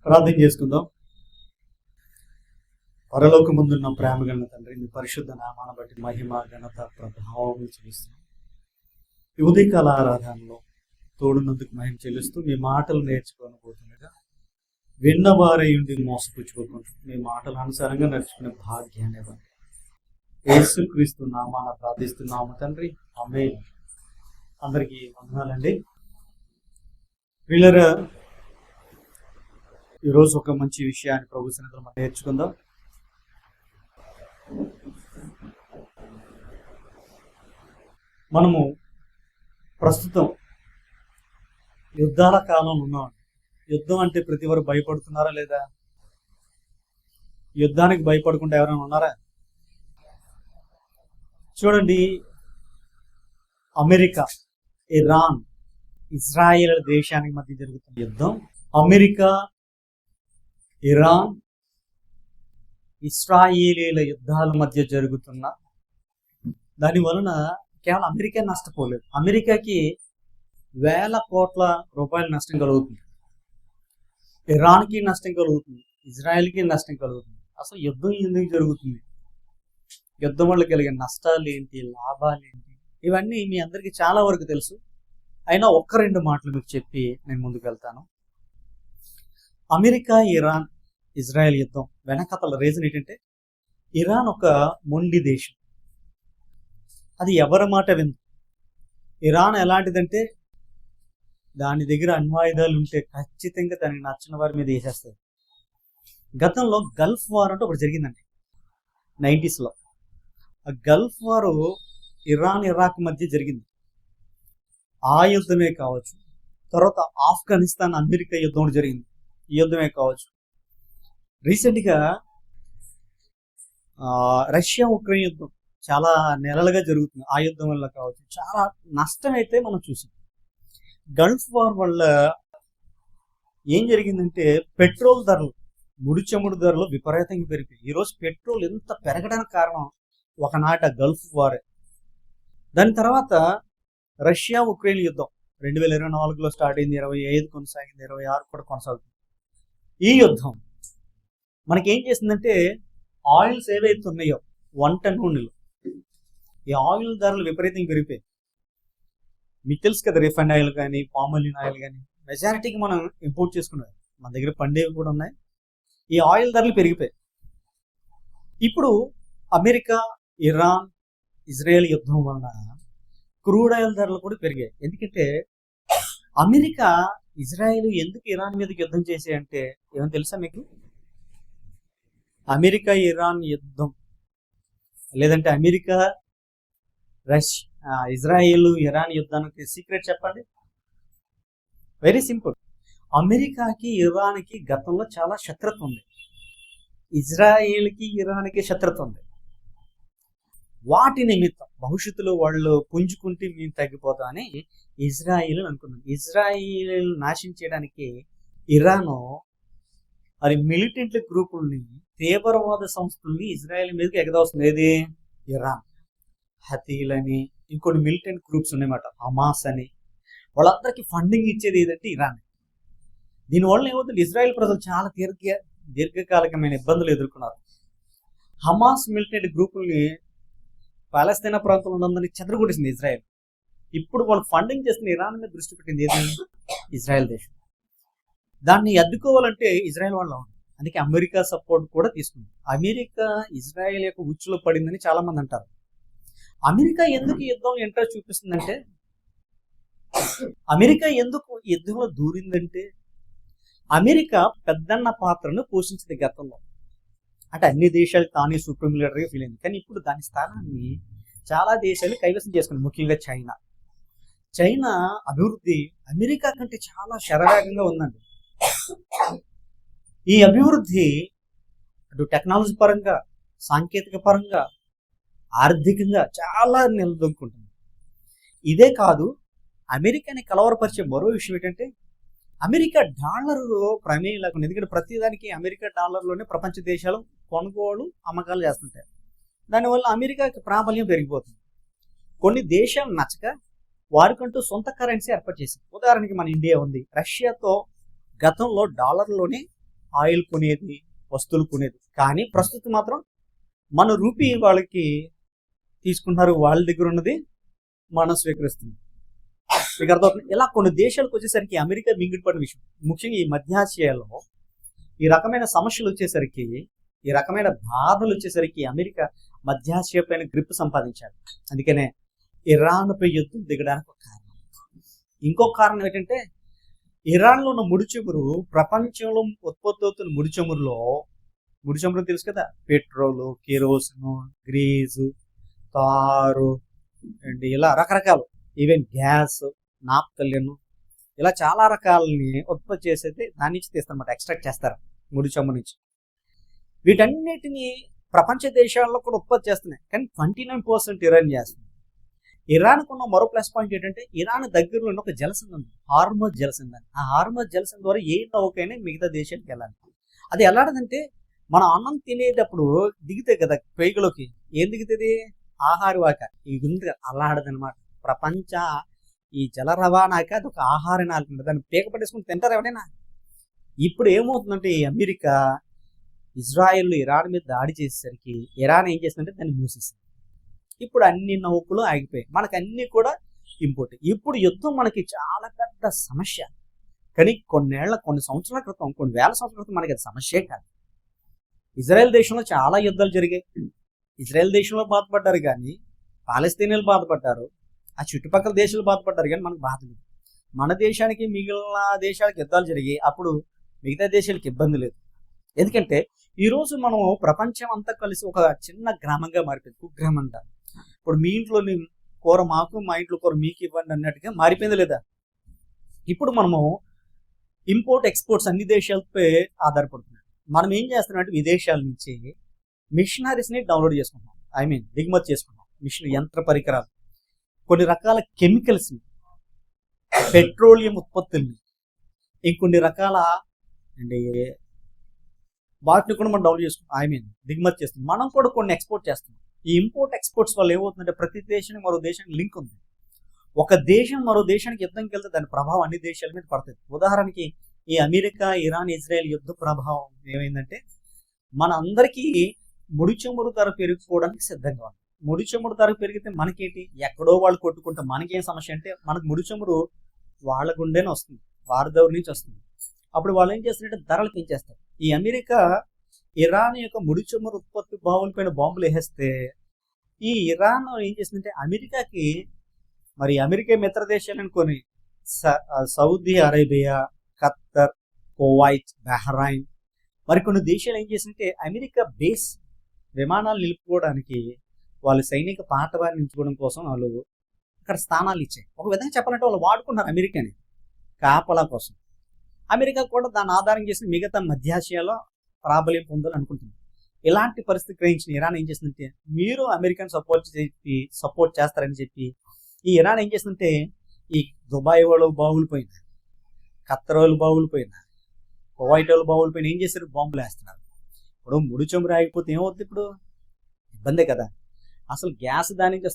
ప్రార్థన చేసుకుందాం. పరలోకమందున్న ప్రేమ గల తండ్రి, మీ పరిశుద్ధ నామాన్ని బట్టి మహిమ ఘనత ప్రభావం చెల్లిస్తున్నాం. ఈ ఉదయకాల ఆరాధనలో తోడునందుకు మహిమ చెల్లిస్తూ మీ మాటలు నేర్చుకోనబోతుండగా విన్నవారై ఉండి మోసపుచ్చుకోకుండా మీ మాటల అనుసారంగా నడుచుకునే భాగ్యాన్ని ఇవ్వండి. యేసుక్రీస్తు నామాన ప్రార్థిస్తున్నాము తండ్రి, ఆమేన్. అందరికీ వందనాలండి. వీళ్ళరా, ఈరోజు ఒక మంచి విషయాన్ని ప్రభు సన్నిధిలో మనం నేర్చుకుందాం. మనము ప్రస్తుతం యుద్ధాల కాలంలో ఉన్నాం. యుద్ధం అంటే ప్రతి వారు భయపడుతున్నారా లేదా? యుద్ధానికి భయపడకుండా ఎవరైనా ఉన్నారా? చూడండి, అమెరికా, ఇరాన్, ఇజ్రాయెల్ దేశానికి మధ్య జరుగుతున్న యుద్ధం, అమెరికా, ఇరాన్, ఇస్రాయేలీల యుద్ధాల మధ్య జరుగుతున్న దాని వలన కేవలం అమెరికా నష్టపోలేదు, అమెరికాకి వేల కోట్ల రూపాయల నష్టం కలుగుతుంది, ఇరాన్కి నష్టం కలుగుతుంది, ఇజ్రాయెల్కి నష్టం కలుగుతుంది. అసలు యుద్ధం ఎందుకు జరుగుతుంది? యుద్ధం వల్ల కలిగే నష్టాలు ఏంటి, లాభాలు ఏంటి, ఇవన్నీ మీ అందరికీ చాలా వరకు తెలుసు. అయినా ఒక్క రెండు మాటలు మీకు చెప్పి నేను ముందుకు వెళ్తాను. అమెరికా, ఇరాన్, ఇజ్రాయెల్ యుద్ధం వెనకతల రీజన్ ఏంటంటే, ఇరాన్ ఒక మొండి దేశం, అది ఎవరి మాట విందు. ఇరాన్ ఎలాంటిదంటే, దాని దగ్గర అణ్వాయుధాలు ఉంటే ఖచ్చితంగా దానికి నచ్చిన వారి మీద వేసేస్తుంది. గతంలో గల్ఫ్ వార్ అంటే ఒకటి జరిగిందండి 90s. ఆ గల్ఫ్ వారు ఇరాన్, ఇరాక్ మధ్య జరిగింది. ఆ యుద్ధమే కావచ్చు, తర్వాత ఆఫ్ఘనిస్తాన్, అమెరికా యుద్ధం జరిగింది, ఈ యుద్ధమే కావచ్చు. రీసెంట్గా రష్యా ఉక్రెయిన్ యుద్ధం చాలా నెలలుగా జరుగుతుంది, ఆ యుద్ధం వల్ల కావచ్చు. చాలా నష్టం అయితే మనం చూసాం. గల్ఫ్ వార్ వల్ల ఏం జరిగిందంటే, పెట్రోల్ ధరలు, ముడి చముడు ధరలు విపరీతంగా పెరిగిపోయి ఈరోజు పెట్రోల్ ఎంత పెరగడానికి కారణం ఒకనాట గల్ఫ్ వారే. దాని తర్వాత రష్యా ఉక్రెయిన్ యుద్ధం 2024లో స్టార్ట్ అయింది, 25 కొనసాగింది, 26 కూడా కొనసాగుతుంది. ఈ యుద్ధం మనకేం చేసిందంటే, ఆయిల్స్ ఏవైతే ఉన్నాయో, వంట నూనెలు, ఈ ఆయిల్ ధరలు విపరీతంగా పెరిగిపోయాయి. మీకు తెలుసు కదా, రిఫైండ్ ఆయిల్ కానీ, పామాలిన్ ఆయిల్ కానీ మెజారిటీకి మనం ఇంపోర్ట్ చేసుకున్నాం. మన దగ్గర పండేవి కూడా ఉన్నాయి. ఈ ఆయిల్ ధరలు పెరిగిపోయాయి. ఇప్పుడు అమెరికా, ఇరాన్, ఇజ్రాయెల్ యుద్ధం వలన క్రూడ్ ఆయిల్ ధరలు కూడా పెరిగాయి. ఎందుకంటే అమెరికా, ఇజ్రాయెల్ ఎందుకు ఇరాన్ మీదకి యుద్ధం చేసాయంటే ఏమో తెలుసా మీకు? అమెరికా ఇరాన్ యుద్ధం, లేదంటే అమెరికా ఇజ్రాయెల్ ఇరాన్ యుద్ధానికి సీక్రెట్ చెప్పండి. Very simple. అమెరికాకి ఇరాన్కి గతంలో చాలా శత్రుత్వం ఉంది, ఇజ్రాయెల్కి ఇరాన్కి శత్రుత్వం ఉంది. వాటి నిమిత్తం భవిష్యత్తులో వాళ్ళు పుంజుకుంటే మేము తగ్గిపోతామని ఇజ్రాయిల్ అనుకున్నాం. ఇజ్రాయిల్ నాశనం చేయడానికి ఇరాన్ మరి మిలిటెంట్ గ్రూపుల్ని, తీవ్రవాద సంస్థల్ని ఇజ్రాయెల్ మీదకి ఎగదవస్తుంది. ఏది? ఇరాన్. హతీల్ అని ఇంకొన్ని మిలిటెంట్ గ్రూప్స్ ఉన్నాయన్నమాట, హమాస్ అని. వాళ్ళందరికీ ఫండింగ్ ఇచ్చేది ఏదంటే ఇరాన్. దీనివల్ల ఏమవుతుంది, ఇజ్రాయెల్ ప్రజలు చాలా దీర్ఘకాలికమైన ఇబ్బందులు ఎదుర్కొన్నారు. హమాస్ మిలిటెంట్ గ్రూపుల్ని పాలస్తీనా ప్రాంతంలో ఉన్నందుకు చెదరగొట్టేసింది ఇజ్రాయెల్. ఇప్పుడు వాళ్ళు ఫండింగ్ చేస్తున్న ఇరాన్ మీద దృష్టి పెట్టింది ఏది? ఇజ్రాయెల్ దేశం. దాన్ని అడ్డుకోవాలంటే ఇజ్రాయెల్ వాళ్ళ ఉంది. అందుకే అమెరికా సపోర్ట్ కూడా తీసుకుంది. అమెరికా ఇజ్రాయెల్ యొక్క ఉచ్చులో పడిందని చాలా మంది అంటారు. అమెరికా ఎందుకు యుద్ధంలో ఇంట్రెస్ట్ చూపిస్తుందంటే, అమెరికా ఎందుకు యుద్ధంలో దూరిందంటే, అమెరికా పెద్దన్న పాత్రను పోషించింది గతంలో. అంటే అన్ని దేశాలు తానే సుప్రీం లీడర్గా ఫీల్ అయింది. కానీ ఇప్పుడు దాని స్థానాన్ని చాలా దేశాలు కైవసం చేసుకుంది, ముఖ్యంగా చైనా. చైనా అభివృద్ధి అమెరికా కంటే చాలా శరవేగంగా ఉందండి. ఈ అభివృద్ధి అటు టెక్నాలజీ పరంగా, సాంకేతిక పరంగా, ఆర్థికంగా చాలా నిలదొక్కుంటుంది. ఇదే కాదు, అమెరికాని కలవరపరిచే మరో విషయం ఏంటంటే, అమెరికా డాలర్ ప్రమేయం లేకుండా, ఎందుకంటే ప్రతిదానికి అమెరికా డాలర్లోనే ప్రపంచ దేశాలు కొనుగోలు అమ్మకాలు చేస్తుంటాయి. దానివల్ల అమెరికాకి ప్రాబల్యం పెరిగిపోతుంది. కొన్ని దేశాలు నచ్చక వారికంటూ సొంత కరెన్సీ ఏర్పాటు చేసింది. ఉదాహరణకి మన ఇండియా ఉంది, రష్యాతో గతంలో డాలర్లోనే ఆయిల్ కొనేది, వస్తువులు కొనేది. కానీ ప్రస్తుతం మాత్రం మన రూపీ వాళ్ళకి తీసుకుంటున్నారు, వాళ్ళ దగ్గర ఉన్నది మనం స్వీకరిస్తున్నాం. మీకు అర్థమవుతుంది. ఇలా కొన్ని దేశాలకు వచ్చేసరికి అమెరికా మింగిడిపడిన విషయం. ముఖ్యంగా ఈ మధ్యాసియాలో ఈ రకమైన సమస్యలు వచ్చేసరికి, ఈ రకమైన బాధలు వచ్చేసరికి అమెరికా మధ్యాసియా పైన గ్రిప్ సంపాదించాడు. అందుకనే ఇరాన్పై యుద్ధం దిగడానికి ఒక కారణం. ఇంకొక కారణం ఏంటంటే ఇరాన్లో ఉన్న ముడి చమురు, ప్రపంచంలో ఉత్పత్తి అవుతున్న ముడి చమురు తెలుసు కదా, పెట్రోలు, కెరోసిన్, గ్రీజు, తారు అండ్ ఇలా రకరకాలు, ఈవెన్ గ్యాస్, నాప్తలిన్, ఇలా చాలా రకాలని ఉత్పత్తి చేసేది దాని నుంచి తీస్తారన్నమాట, ఎక్స్ట్రాక్ట్ చేస్తారు ముడి చమురు నుంచి. వీటన్నిటిని ప్రపంచ దేశాల్లో కూడా ఉత్పత్తి చేస్తున్నాయి, కానీ 29% ఇరాన్ చేస్తుంది. ఇరాన్కు ఉన్న మరో ప్లస్ పాయింట్ ఏంటంటే ఇరాన్ దగ్గరలో ఒక జలసంధి ఉంది, హార్మజ్ జలసంధి. ఆ హార్మజ్ జలసంధి ద్వారా ఏ నౌకైనా మిగతా దేశానికి వెళ్ళాలి. అది ఎలాంటిదంటే మనం అన్నం తినేటప్పుడు దిగుతాయి కదా పేగులోకి, ఏం దిగుతుంది? ఆహార వాక ఈ గుండె అలాడదనమాట. ప్రపంచ ఈ జల రవాణాకి అది ఒక ఆహార నాలుగు, దాన్ని పేక పట్టేసుకుని తింటారు ఎవడైనా. ఇప్పుడు ఏమవుతుందంటే ఈ అమెరికా ఇజ్రాయెల్ ఇరాన్ మీద దాడి చేసేసరికి ఇరాన్ ఏం చేస్తుందంటే దాన్ని మూసేసింది. ఇప్పుడు అన్ని నౌకలు ఆగిపోయాయి, మనకు అన్ని కూడా ఇంపోర్ట్. ఇప్పుడు యుద్ధం మనకి చాలా పెద్ద సమస్య. కానీ కొన్ని సంవత్సరాల క్రితం, కొన్ని వేల సంవత్సరాల క్రితం మనకి అది సమస్యే కాదు. ఇజ్రాయెల్ దేశంలో చాలా యుద్ధాలు జరిగాయి. ఇజ్రాయెల్ దేశంలో బాధపడ్డారు కానీ పాలస్తీనియన్లు బాధపడ్డారు, ఆ చుట్టుపక్కల దేశాలు బాధపడ్డారు, కానీ మనకు బాధ లేదు. మన దేశానికి మిగిలిన దేశాలకు యుద్ధాలు జరిగాయి, అప్పుడు మిగతా దేశాలకు ఇబ్బంది లేదు. ఎందుకంటే ఈరోజు మనం ప్రపంచం అంతా కలిసి ఒక చిన్న గ్రామంగా మారిపోయింది, కుగ్రామంగా. ఇప్పుడు మీ ఇంట్లోని కూర మాకు, మా ఇంట్లో కూర మీకు ఇవ్వండి అన్నట్టుగా మారిపోయింది లేదా? ఇప్పుడు మనము ఇంపోర్ట్ ఎక్స్పోర్ట్స్ అన్ని దేశాలపై ఆధారపడుతున్నాం. మనం ఏం చేస్తున్నాం అంటే విదేశాల నుంచి మిషనరీస్ని డౌన్లోడ్ చేసుకుంటున్నాం, దిగుమతి చేసుకుంటున్నాం. యంత్ర పరికరాలు, కొన్ని రకాల కెమికల్స్ని, పెట్రోలియం ఉత్పత్తుల్ని, ఇంకొన్ని రకాల వాటిని కూడా మనం డౌన్లోడ్ చేసుకుంటాం, దిగుమతి చేస్తున్నాం. మనం కూడా కొన్ని ఎక్స్పోర్ట్ చేస్తున్నాం. ఈ ఇంపోర్ట్ ఎక్స్పోర్ట్స్ వల్ల ఏమవుతుందంటే ప్రతి దేశానికి మరో దేశానికి లింక్ ఉంది. ఒక దేశం మరో దేశానికి యుద్ధంకి వెళ్తే దాని ప్రభావం అన్ని దేశాల మీద పడుతుంది. ఉదాహరణకి ఈ అమెరికా, ఇరాన్, ఇజ్రాయెల్ యుద్ధ ప్రభావం ఏమైందంటే మన అందరికీ ముడి చమురు ధర పెరిగిపోవడానికి సిద్ధంగా ఉంది. ముడి చమురు ధర పెరిగితే మనకేంటి, ఎక్కడో వాళ్ళు కొట్టుకుంటే మనకేం సమస్య అంటే మనకు ముడి చమురు వాళ్ళ గుండెనే వస్తుంది, వారి దగ్గర నుంచి వస్తుంది. అప్పుడు వాళ్ళు ఏం చేస్తారంటే ధరలు పెంచేస్తారు. ఈ అమెరికా ఇరాన్ యొక్క ముడి చమురు ఉత్పత్తి బావుల పైన బాంబులు వేసేస్తే ఈ ఇరాన్ ఏం చేస్తుందంటే అమెరికాకి, మరి అమెరికా మిత్ర దేశాలు అనుకొని Saudi Arabia, Khattar, Kuwait, Bahrain, మరికొన్ని దేశాలు ఏం చేసిందంటే అమెరికా బేస్ విమానాలు నిలుపుకోవడానికి వాళ్ళు సైనిక పాఠవాన్ని ఉంచుకోవడం కోసం వాళ్ళు అక్కడ స్థానాలు ఇచ్చాయి. ఒక విధంగా చెప్పాలంటే వాళ్ళు వాడుకున్నారు అమెరికాని కాపలా కోసం. అమెరికా కూడా దాన్ని ఆధారం చేసి మిగతా మధ్యాసియాలో ప్రాబల్యం పొందాలనుకుంటుంది. ఇలాంటి పరిస్థితి గ్రహించిన ఇరాన్ ఏం చేస్తుందంటే మీరు అమెరికాని సపోర్ట్ చేస్తారని చెప్పి ఈ ఇరాన్ ఏం చేస్తుందంటే ఈ దుబాయ్ వాళ్ళు బాగులిపోయినారు, ఖత్తర్ వాళ్ళు బాగులిపోయినారు, కువైట్ వాళ్ళు బాగులిపోయిన ఏం చేస్తారు, బాంబులు వేస్తున్నారు. ఇప్పుడు ముడి చమురు ఆగిపోతే ఏమవుతుంది? ఇప్పుడు ఇబ్బందే కదా. అసలు గ్యాస్ దానికి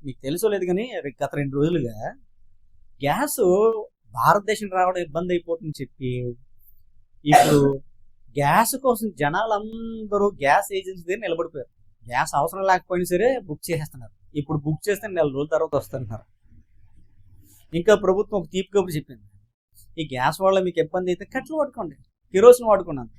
మీకు తెలుసో లేదు కానీ గత 2 రోజులుగా గ్యాస్ భారతదేశం రావడం ఇబ్బంది అయిపోతుందని చెప్పి ఇప్పుడు గ్యాస్ కోసం జనాలందరూ గ్యాస్ ఏజెన్సీ దగ్గర నిలబడిపోయారు. గ్యాస్ అవసరం లేకపోయినా సరే బుక్ చేసేస్తున్నారు. ఇప్పుడు బుక్ చేస్తే 4 రోజుల తర్వాత వస్తున్నారు. ఇంకా ప్రభుత్వం ఒక తీపి కబురు చెప్పింది, ఈ గ్యాస్ వల్ల మీకు ఇబ్బంది అయితే కట్లు వాడుకోండి, కిరోసిన్ వాడుకున్నాను.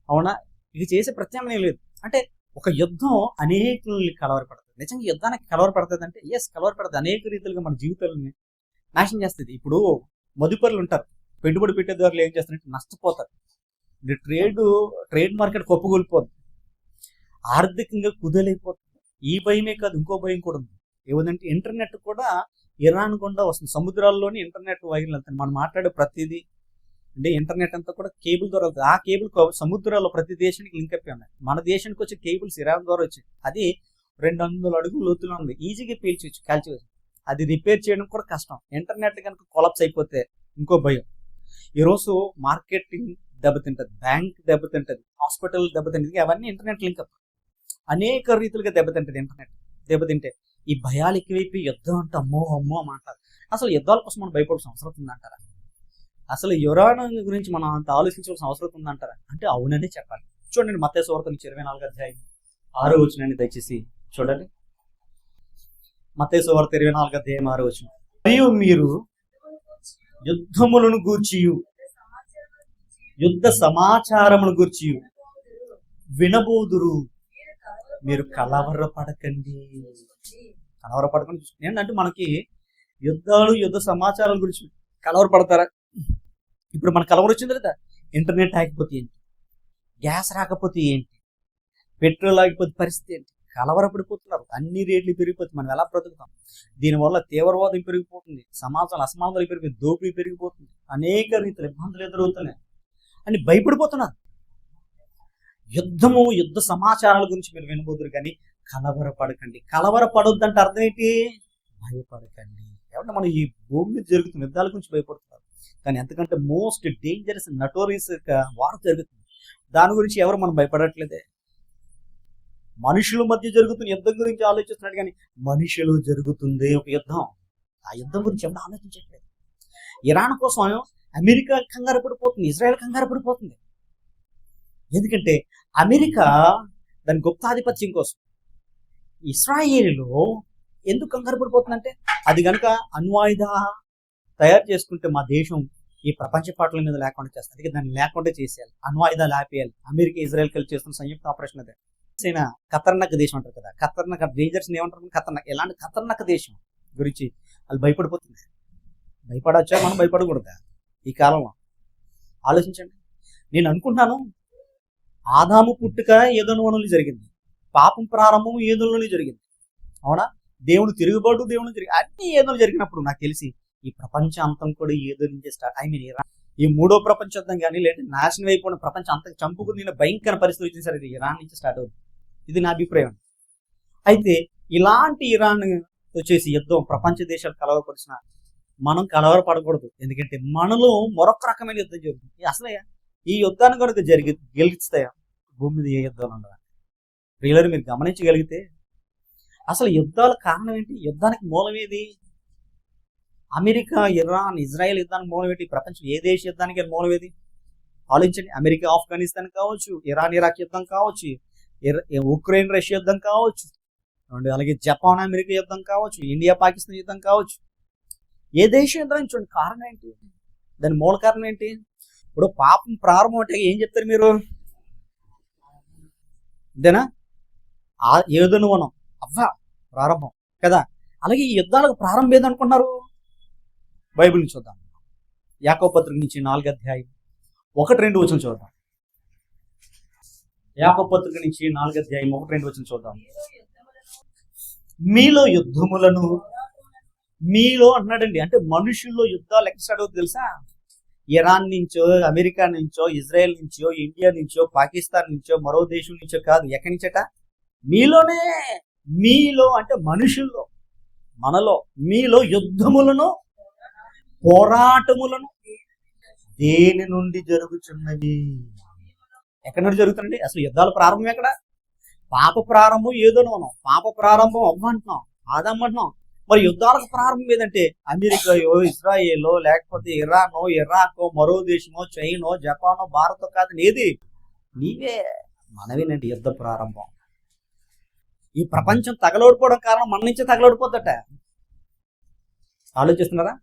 అవునా? ఇది చేసే ప్రత్యామ్నాయం లేదు. అంటే ఒక యుద్ధం అనేకుల్ని కలవరపడుతుంది. నిజంగా యుద్ధానికి కలవరపడుతుంది అంటే కలవరపడుతుంది. అనేక రీతిలుగా మన జీవితాలని నాశనం చేస్తుంది. ఇప్పుడు మదుపరులు ఉంటారు, పెట్టుబడి పెట్టేదారులు ఏం చేస్తారంటే నష్టపోతారు. ట్రేడ్ మార్కెట్ కొప్పగొలిపోతుంది, ఆర్థికంగా కుదేలైపోతుంది. ఈ భయమే కాదు, ఇంకో భయం కూడా ఉంది. ఏదంటే ఇంటర్నెట్ కూడా ఇరాన్ గుండా వస్తుంది. సముద్రాల్లోని ఇంటర్నెట్ వైర్లు వెళ్తాయి. మనం మాట్లాడే ప్రతిదీ అంటే ఇంటర్నెట్ అంతా కూడా కేబుల్ ద్వారా వెళ్తుంది. ఆ కేబుల్ సముద్రాల్లో ప్రతి దేశానికి లింక్ అయిపోయి ఉన్నాయి. మన దేశానికి వచ్చే కేబుల్స్ ఇరాన్ ద్వారా వచ్చాయి. అది 200 అడుగులు లోతులో ఉంది, ఈజీగా కాల్చివచ్చు. అది రిపేర్ చేయడం కూడా కష్టం. ఇంటర్నెట్ కనుక కొలాప్స్ అయిపోతే ఇంకో భయం. ఈరోజు మార్కెటింగ్ దెబ్బతింటది, బ్యాంక్ దెబ్బతింటది, హాస్పిటల్ దెబ్బతింటది. అవన్నీ ఇంటర్నెట్ లింక్ అప్ అనేక రీతిలుగా దెబ్బతింటది. ఇంటర్నెట్ దెబ్బతింటే ఈ భయాలు ఎక్కువైపోయి యుద్ధం అంటే అమ్మో అమ్మో అంటారు. అసలు యుద్ధాల కోసం మనం భయపడాల్సిన అవసరం ఉందంటారా? అసలు ఇరాన్ గురించి మనం అంత ఆలోచించాల్సిన అవసరం ఉందంటారా అంటే అవునని చెప్పాలి. చూడండి మత్తయి సువార్త నుంచి 24వ అధ్యాయం 6వ వచనాన్ని దయచేసి చూడండి. మత్తయి సువార్త 24వ అధ్యాయం 6వ వచనం. మరియు మీరు యుద్ధములను గూర్చియు యుద్ధ సమాచారమును గూర్చి వినబోదురు, మీరు కలవరపడకండి. కలవరపడకండి ఏంటంటే మనకి యుద్ధాలు యుద్ధ సమాచారాల గురించి కలవరపడతారా? ఇప్పుడు మన కలవరం వచ్చింది కదా, ఇంటర్నెట్ ఆగిపోతే ఏంటి, గ్యాస్ రాకపోతే ఏంటి, పెట్రోల్ ఆగిపోతే పరిస్థితి ఏంటి, కలవరపడిపోతున్నారు. అన్ని రేట్లు పెరిగిపోతుంది, మనం ఎలా బ్రతుకుతాం? దీనివల్ల తీవ్రవాదం పెరిగిపోతుంది, సమాజాలు అసమాధాలు పెరిగిపోతుంది, దోపిడీ పెరిగిపోతుంది, అనేక రీతిలో ఇబ్బందులు ఎదురవుతున్నాయి అని భయపడిపోతున్నారు. యుద్ధము యుద్ధ సమాచారాల గురించి మీరు వినబోదురు కానీ కలవరపడకండి. కలవరపడొద్దంటే అర్థం ఏంటి? భయపడకండి. ఏమంటే మనం ఈ భూమి మీద జరుగుతున్న యుద్ధాల గురించి భయపడుతున్నారు, కానీ ఎంతకంటే మోస్ట్ డేంజరస్ నటోరియస్ వార్ జరుగుతుంది, దాని గురించి ఎవరు మనం భయపడట్లేదే. మనుషుల మధ్య జరుగుతున్న యుద్ధం గురించి ఆలోచిస్తున్నాడు కానీ మనుషులు జరుగుతుంది ఒక యుద్ధం, ఆ యుద్ధం గురించి ఎవరు ఆలోచించట్లేదు. ఇరాన్ కోసం అమెరికా కంగారు పడిపోతుంది, ఇజ్రాయెల్ కంగారు పడిపోతుంది. ఎందుకంటే అమెరికా దాని గుప్తాధిపత్యం కోసం, ఇస్రాయేలు ఎందుకు కంగారు పడిపోతుందంటే అది కనుక అణ్వాయుధ తయారు చేసుకుంటే మా దేశం ఈ ప్రపంచ పాటల మీద లేకుండా చేస్తుంది, అందుకే దాన్ని లేకుండా చేసేయాలి, అణ్వాయుధాలు ఆపేయాలి. అమెరికా ఇజ్రాయెల్ కలిసి చేస్తున్న సంయుక్త ఆపరేషన్ అదే. ఖతర్నాక్ దేశం అంటారు కదా, ఖతర్నాక్ డేంజర్స్ ఏమంటారు, ఖతర్నాక్. ఎలాంటి ఖతర్నాక్ దేశం గురించి వాళ్ళు భయపడిపోతుంది. భయపడచ్చా? మనం భయపడకూడదా ఈ కాలంలో? ఆలోచించండి. నేను అనుకుంటున్నాను ఆదాము పుట్టుక ఏదోనులోనే జరిగింది, పాపం ప్రారంభం ఏదోలోనే జరిగింది, అవునా? దేవుడు తిరుగుబాటు దేవుడు జరిగి అన్ని ఏదో జరిగినప్పుడు నాకు తెలిసి ఈ ప్రపంచ అంతం కూడా ఏదో నుంచి స్టార్ట్. ఇరాన్ ఈ మూడో ప్రపంచ యుద్ధం కానీ లేదంటే నాశనం అయిపోయిన ప్రపంచం అంతా చంపుకుని భయంకర పరిస్థితి వచ్చింది సరే, ఇది ఇరాన్ నుంచి స్టార్ట్ అవుతుంది. ఇది నా అభిప్రాయం. అయితే ఇలాంటి ఇరాన్ వచ్చేసి యుద్ధం ప్రపంచ దేశాలు కలవరపరిచిన మనం కలవరపడకూడదు. ఎందుకంటే మనలో మరొక రకమైన యుద్ధం జరుగుతుంది. అసలు ఈ యుద్ధాన్ని కనుక గెలిస్తాయా భూమి మీద ఏ యుద్ధాలు ఉండదు. ప్రియులను మీరు గమనించగలిగితే అసలు యుద్ధాల కారణం ఏంటి? యుద్ధానికి మూలం ఏది? అమెరికా ఇరాన్ ఇజ్రాయెల్ యుద్ధానికి మూలం ఏంటి? ప్రపంచం ఏ దేశ యుద్ధానికి మూలం ఏది? ఆలోచించండి. అమెరికా ఆఫ్ఘనిస్తాన్ కావచ్చు, ఇరాన్ ఇరాక్ యుద్ధం కావచ్చు, ఉక్రెయిన్ రష్యా యుద్ధం కావచ్చు, అలాగే జపాన్ అమెరికా యుద్ధం కావచ్చు, ఇండియా పాకిస్తాన్ యుద్ధం కావచ్చు, ఏ దేశం యుద్ధం చూడండి. కారణం ఏంటి? దాని మూల కారణం ఏంటి? ఇప్పుడు పాపం ప్రారంభం అంటే ఏం చెప్తారు మీరు? ఇదేనా ఏదోను మనం అవ్వా ప్రారంభం కదా. అలాగే ఈ యుద్ధాలకు ప్రారంభం ఏదనుకున్నారు? బైబిల్ నుంచి చూద్దాం. యాకోబు పత్రిక నుంచి 4వ అధ్యాయం 1-2 వచనం చూద్దాం. యాకోబు పత్రిక నుంచి 4వ అధ్యాయం 1-2 వచనం చూద్దాం. మీలో యుద్ధములను, మీలో అన్నాడండి, అంటే మనుషుల్లో యుద్ధాలు ఎక్కడ స్టార్ట్ అవుతుంది తెలుసా? ఇరాన్ నుంచో, అమెరికా నుంచో, ఇజ్రాయెల్ నుంచో, ఇండియా నుంచో, పాకిస్తాన్ నుంచో, మరో దేశం నుంచో కాదు. ఎక్కడి నుంచట? మీలోనే. మీలో అంటే మనుషుల్లో, మనలో. మీలో యుద్ధములను పోరాటములను దేని నుండి జరుగుతున్నవి? ఎక్కడి నుండి జరుగుతుందండి? అసలు యుద్ధాల ప్రారంభం ఎక్కడ? పాప ప్రారంభం ఏదోనో మనం పాప ప్రారంభం అవ్వంటున్నాం, ఆదమ్మంటున్నాం. మరి యుద్ధాలకు ప్రారంభం ఏదంటే అమెరికాయో, ఇజ్రాయేలో, లేకపోతే ఇరానో, ఇరాకో, మరో దేశమో, చైనో, జపానో, భారతో కాదు. ఏది? నీవే, మనవేనండి యుద్ధ ప్రారంభం. ఈ ప్రపంచం తగలడిపోవడం కారణం మన నుంచే తగలడిపోద్దట. ఆలోచిస్తున్నారా?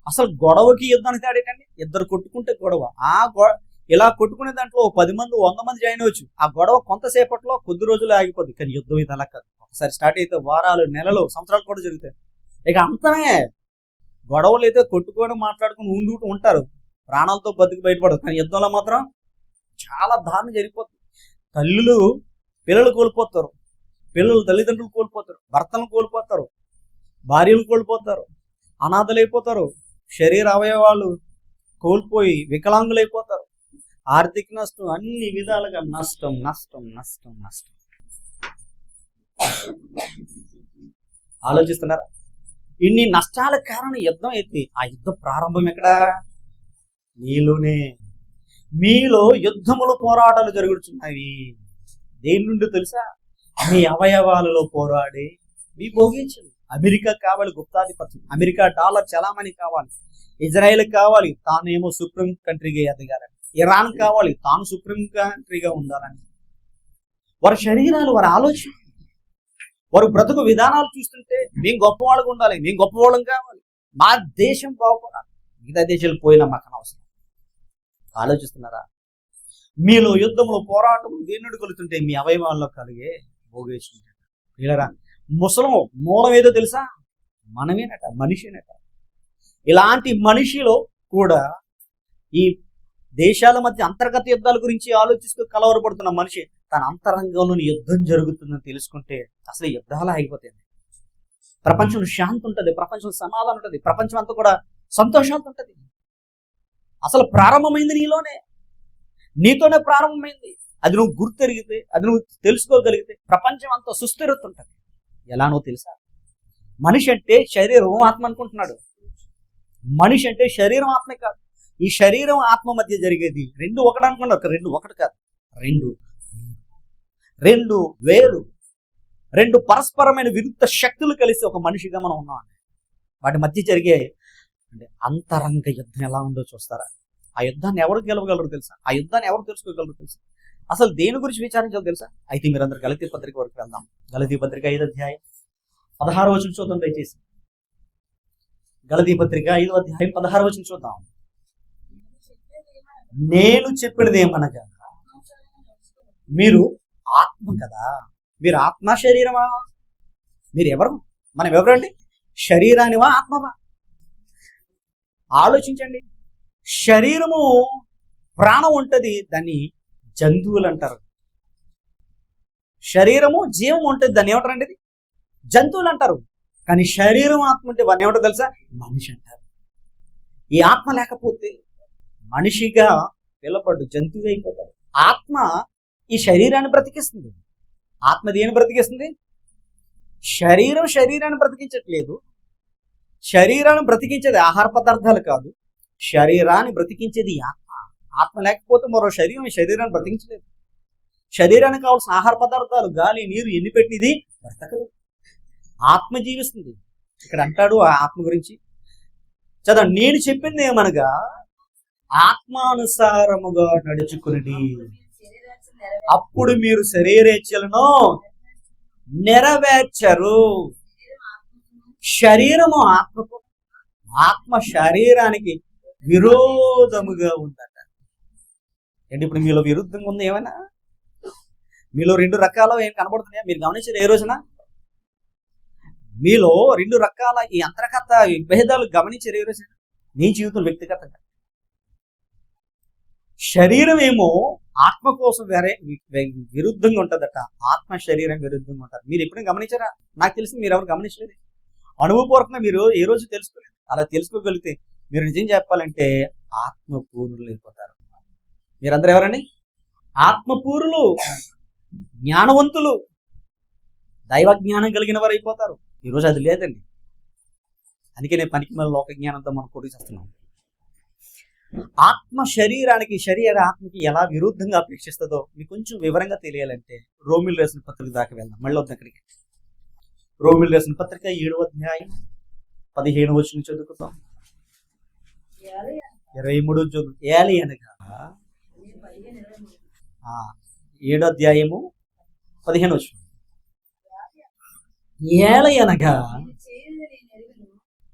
అసలు గొడవకి యుద్ధానికి తేడేటండి. ఇద్దరు కొట్టుకుంటే గొడవ, ఇలా కొట్టుకునే దాంట్లో 10 మంది 100 మంది జాయిన్ అవచ్చు. ఆ గొడవ కొంతసేపట్లో కొద్ది రోజులు ఆగిపోద్ది. కానీ యుద్ధం ఇది అలా కాదు. ఒకసారి స్టార్ట్ అయితే వారాలు, నెలలు, సంవత్సరాలు కూడా జరుగుతాయి. ఇక అంతమే గొడవలు అయితే కొట్టుకొని మాట్లాడుకుని ఉంటారు, ప్రాణాలతో బతికి బయటపడదు. కానీ యుద్ధంలో మాత్రం చాలా దారుణం జరిగిపోతుంది. తల్లులు పిల్లలు కోల్పోతారు, పిల్లలు తల్లిదండ్రులు కోల్పోతారు, భర్తలను కోల్పోతారు, భార్యలు కోల్పోతారు, అనాథలైపోతారు, శరీర అవయవాలు కోల్పోయి వికలాంగులైపోతారు, ఆర్థిక నష్టం, అన్ని విధాలుగా నష్టం నష్టం నష్టం నష్టం. ఆలోచిస్తున్నారా? ఇన్ని నష్టాల కారణం యుద్ధం అయితే ఆ యుద్ధ ప్రారంభం ఎక్కడ? మీలోనే. మీలో యుద్ధములు పోరాటాలు జరుగుతున్నాయి. దేని నుండి తెలుసా? మీ అవయవాలలో పోరాడి మీ భోగించండి. అమెరికా కావాలి గుప్తాధిపత్యం, అమెరికా డాలర్ చలామణి కావాలి, ఇజ్రాయెల్ కావాలి తానేమో సుప్రీం కంట్రీగా ఎదగాలని, ఇరాన్ కావాలి తాను సుప్రీం కంట్రీగా ఉండాలని. వారి శరీరాలు, వారి ఆలోచన, వారు బ్రతుకు విధానాలు చూస్తుంటే మేము గొప్పవాళ్ళగా ఉండాలి, మేము గొప్పవాళ్ళం కావాలి, మా దేశం బాగుపడాలి, మిగతా దేశాలు పోయినా మాకు అనవసరం. ఆలోచిస్తున్నారా? మీలో యుద్ధంలో పోరాటం దేన్నుడు కొలుతుంటే మీ అవయవాల్లో కలిగే భోగేసుకుంటాడు. ఇలా ముసలం మూలం ఏదో తెలుసా? మనమేనట, మనిషినట. ఇలాంటి మనిషిలో కూడా ఈ దేశాల మధ్య అంతర్గత యుద్ధాల గురించి ఆలోచిస్తూ కలవరపడుతున్న మనిషి తన అంతరంగంలోని యుద్ధం జరుగుతుందని తెలుసుకుంటే అసలు యుద్ధాలు ఆగిపోతాయి. ప్రపంచంలో శాంతి ఉంటుంది, ప్రపంచంలో సమాధానం ఉంటుంది, ప్రపంచం అంతా కూడా సంతోషంతో ఉంటుంది. అసలు ప్రారంభమైంది నీలోనే, నీతోనే ప్రారంభమైంది. అది నువ్వు గుర్తెరిగితే, అది నువ్వు తెలుసుకోగలిగితే ప్రపంచం అంతా సుస్థిరత ఉంటుంది. ఎలానో తెలుసా? మనిషి అంటే శరీరం ఆత్మ అనుకుంటున్నాడు. మనిషి అంటే శరీరం ఆత్మే కాదు. ఈ శరీరం ఆత్మ మధ్య జరిగేది రెండు ఒకటి అనుకున్నారు. రెండు ఒకటి కాదు, రెండు వేరు, రెండు పరస్పరమైన విరుద్ధ శక్తులు కలిసి ఒక మనిషిగా మనం ఉన్నాం. వాటి మధ్య జరిగే అంటే అంతరంగ యుద్ధం ఎలా ఉందో చూస్తారా? ఆ యుద్ధాన్ని ఎవరు గెలవగలరు తెలుసా? ఆ యుద్ధాన్ని ఎవరు తెలుసుకోగలరు తెలుసా? అసలు దేని గురించి విచారించాలో తెలుసా? అయితే మీరందరూ గలతీ పత్రిక వరకు వెళ్దాం. గలతీ పత్రిక 5వ అధ్యాయం 16వ వచనం చూద్దాం దయచేసి. గలతీ పత్రిక 5వ అధ్యాయం 16వ వచనం చూద్దాం. నేను చెప్పినది ఏమనగా, మీరు ఆత్మ కదా, మీరు ఆత్మ శరీరమా? మీరు ఎవరు? మనం ఎవరండి? శరీరానివా ఆత్మవా? ఆలోచించండి. శరీరము ప్రాణం ఉంటుంది, దాన్ని జంతువులు అంటారు. శరీరము జీవం ఉంటుంది, దాన్ని ఏమంటారండి? జంతువులు అంటారు. కానీ శరీరం ఆత్మ అంటే వాడిని ఏమంటారు తెలుసా? మనిషి అంటారు. ఈ ఆత్మ లేకపోతే మనిషిగా పిలబడ్డు జంతువు అయిపోతాడు. ఆత్మ ఈ శరీరాన్ని బ్రతికిస్తుంది. ఆత్మ దేని బ్రతికిస్తుంది? శరీరాన్ని బ్రతికించట్లేదు. శరీరాన్ని బ్రతికించేది ఆహార పదార్థాలు కాదు, శరీరాన్ని బ్రతికించేది ఆత్మ. ఆత్మ లేకపోతే మరో శరీరాన్ని బ్రతికించలేదు. శరీరానికి కావాల్సిన ఆహార పదార్థాలు గాలి, నీరు ఎన్ని పెట్టినది బ్రతకదు. ఆత్మ జీవిస్తుంది. ఇక్కడ అంటాడు ఆ ఆత్మ గురించి, చదవండి. నేను చెప్పింది ఏమనగా, ఆత్మానుసారముగా నడుచుకుని అప్పుడు మీరు శరీరేచ్ఛలను నెరవేర్చరు. శరీరము ఆత్మకు, ఆత్మ శరీరానికి విరోధముగా ఉందట. ఏంటి ఇప్పుడు మీలో విరుద్ధంగా ఉంది? ఏమైనా మీలో రెండు రకాలు ఏం కనబడుతున్నాయా? మీరు గమనించారు ఏ రోజున? మీలో రెండు రకాల ఈ అంతర్గత భేదాలు గమనించారు ఏ రోజున? నీ జీవితం వ్యక్తిగతంగా. శరీరం ఏమో ఆత్మ కోసం వేరే విరుద్ధంగా ఉంటుందట, ఆత్మ శరీరం విరుద్ధంగా ఉంటారు. మీరు ఎప్పుడైనా గమనించారా? నాకు తెలిసి మీరు ఎవరు గమనించలేదు. అనుభవపూర్వకంగా మీరు ఏ రోజు తెలుసుకోలేదు. అలా తెలుసుకోగలిగితే మీరు నిజం చెప్పాలంటే ఆత్మపూర్ణులు అయిపోతారు. మీరందరూ ఎవరండి? ఆత్మపూర్ణులు, జ్ఞానవంతులు, దైవ జ్ఞానం కలిగిన వారు అయిపోతారు. ఈరోజు అది లేదండి. అందుకే నేను పనికి మళ్ళీ లోక జ్ఞానంతో మనం కొట్టి చేస్తున్నాం. ఆత్మ శరీరానికి, శరీర ఆత్మకి ఎలా విరుద్ధంగా అపేక్షిస్తుందో మీకు కొంచెం వివరంగా తెలియాలంటే రోమిల్ రాసిన పత్రిక దాకా వెళ్దాం. మళ్ళీ వద్దాం అక్కడికి. రోమిల్ రాసిన పత్రిక 7వ అధ్యాయం 15వ వచనం చదువుకుందాం. 23 చదువు. ఏలి అనగా 7వ అధ్యాయము 15వ వచనం. ఏలి అనగా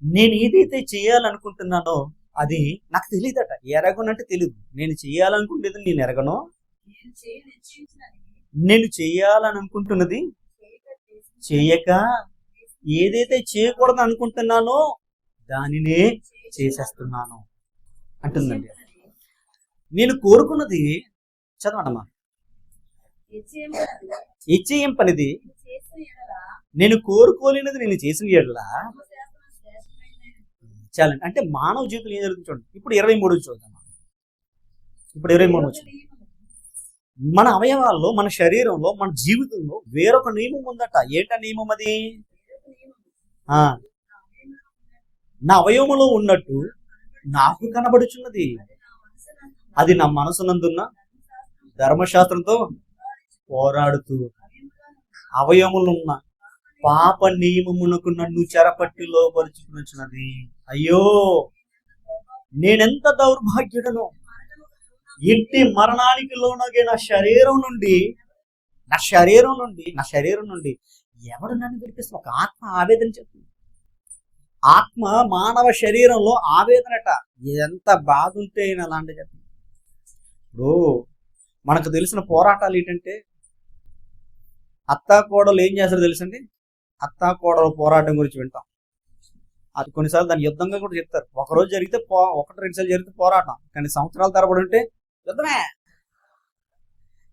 నేను ఏదైతే చేయాలనుకుంటున్నానో అది నాకు తెలియదట. ఎరగనంటే తెలియదు. నేను చేయాలనుకుంటేది నేను ఎరగను, నేను చేయాలని అనుకుంటున్నది చేయక ఏదైతే చేయకూడదు అనుకుంటున్నానో దానినే చేసేస్తున్నాను అంటుందండి. నేను కోరుకున్నది, చదవడమ్మా, ఇచ్చేయం పనిది నేను కోరుకోలేనిది నేను చేసిన ఎడల చాలండి. అంటే మానవ జీవితం ఏం జరుగుతుంది చూడండి. ఇప్పుడు 23 చూద్దాం. ఇప్పుడు 23 వచ్చింది. మన అవయవాల్లో, మన శరీరంలో, మన జీవితంలో వేరొక నియమం ఉందట. ఏంట నియమం అది? నా అవయవములో ఉన్నట్టు నాకు కనబడుచున్నది, అది నా మనసునందున్న ధర్మశాస్త్రంతో పోరాడుతూ అవయవములున్న పాప నియమమునకు నన్ను చెరపట్టి లోపరుచుకున్నది. అయ్యో, నేనెంత దౌర్భాగ్యుడను, ఇంటి మరణానికి లోనగే నా శరీరం నుండి ఎవడు నన్ను విడిపిస్తున్నా? ఒక ఆత్మ ఆవేదన చెప్తుంది. ఆత్మ మానవ శరీరంలో ఆవేదనట. ఎంత బాధ ఉంటే అలాంటి చెప్తుంది. ఇప్పుడు మనకు తెలిసిన పోరాటాలు ఏంటంటే, అత్తాకోడలు ఏం చేస్తారో తెలుసండి. అత్తాకోడల పోరాటం గురించి వింటాం. అది కొన్నిసార్లు దాన్ని యుద్ధంగా కూడా చెప్తారు. ఒకరోజు జరిగితే 1-2 సార్లు జరిగితే పోరాటం, కానీ సంవత్సరాల తరబడి ఉంటే యుద్ధమే.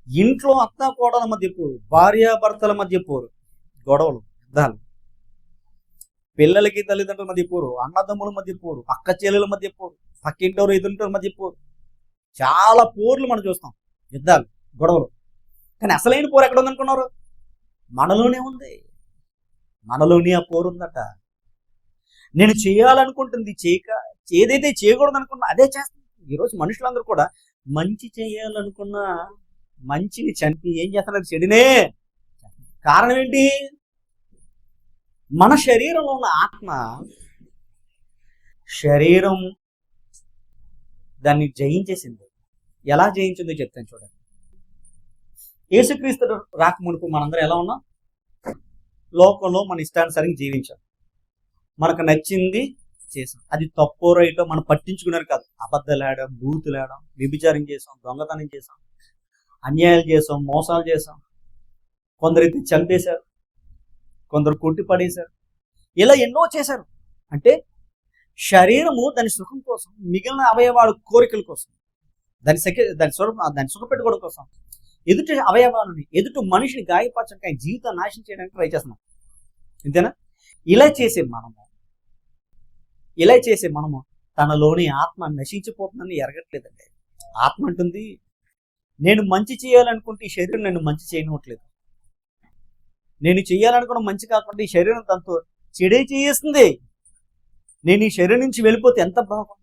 ఇంట్లో అత్తాకోడల మధ్య పోరు, భార్యాభర్తల మధ్య పోరు, గొడవలు, యుద్ధాలు. పిల్లలకి తల్లిదండ్రుల మధ్య పోరు, అన్నదమ్ముల మధ్య పోరు, అక్క చెల్లెల మధ్య పోరు, పక్కింటోరు ఎదురింటోరు మధ్య పోరు. చాలా పోర్లు మనం చూస్తాం, యుద్ధాలు, గొడవలు. కానీ అసలైన పోరు ఎక్కడ ఉందనుకున్నారు? మనలోనే ఉంది. మనలోనే ఆ పోరు ఉందట. నేను చేయాలనుకుంటుంది ఏదైతే చేయకూడదు అనుకున్నా అదే చేస్తాను. ఈరోజు మనుషులందరూ కూడా మంచి చేయాలనుకున్న మంచిని చంపి ఏం చేస్తున్నారు? చెడునే. కారణం ఏంటి? మన శరీరంలో ఉన్న ఆత్మ, శరీరం దాన్ని జయించేసింది. ఎలా జయించిందో చెప్తాను చూడండి. యేసుక్రీస్తు రాకమునుపు మనందరం ఎలా ఉన్నాం? లోకంలో మన ఇష్టానుసారంగా జీవించాం, మనకు నచ్చింది చేసాం. అది తప్పో రైటో మనం పట్టించుకున్నారు కాదు. అబద్ధాలాడాం, బూతులాడాం, వ్యభిచారం చేసాం, దొంగతనం చేసాం, అన్యాయాలు చేసాం, మోసాలు చేసాం. కొందరైతే చంపేశారు, కొందరు కొట్టి పడేశారు. ఇలా ఎన్నో చేశారు. అంటే శరీరము దాని సుఖం కోసం, మిగిలిన అవయవాల కోరికల కోసం, దాని సుఖపెట్టుకోవడం కోసం ఎదుటి అవయవాలని, ఎదుటి మనిషిని గాయపరచడానికి, ఆయన జీవితాన్ని నాశనం చేయడానికి ట్రై చేస్తున్నాం. అంతేనా? ఇలా చేసే మనము తనలోని ఆత్మ నశించిపోతుందని ఎరగట్లేదండి. ఆత్మ అంటుంది, నేను మంచి చేయాలనుకుంటే ఈ శరీరం నన్ను మంచి చేయనివ్వట్లేదు. నేను చేయాలనుకున్న మంచి కాకుండా ఈ శరీరం తనతో చెడే చేస్తుంది. నేను ఈ శరీరం నుంచి వెళ్ళిపోతే ఎంత బాగుంది,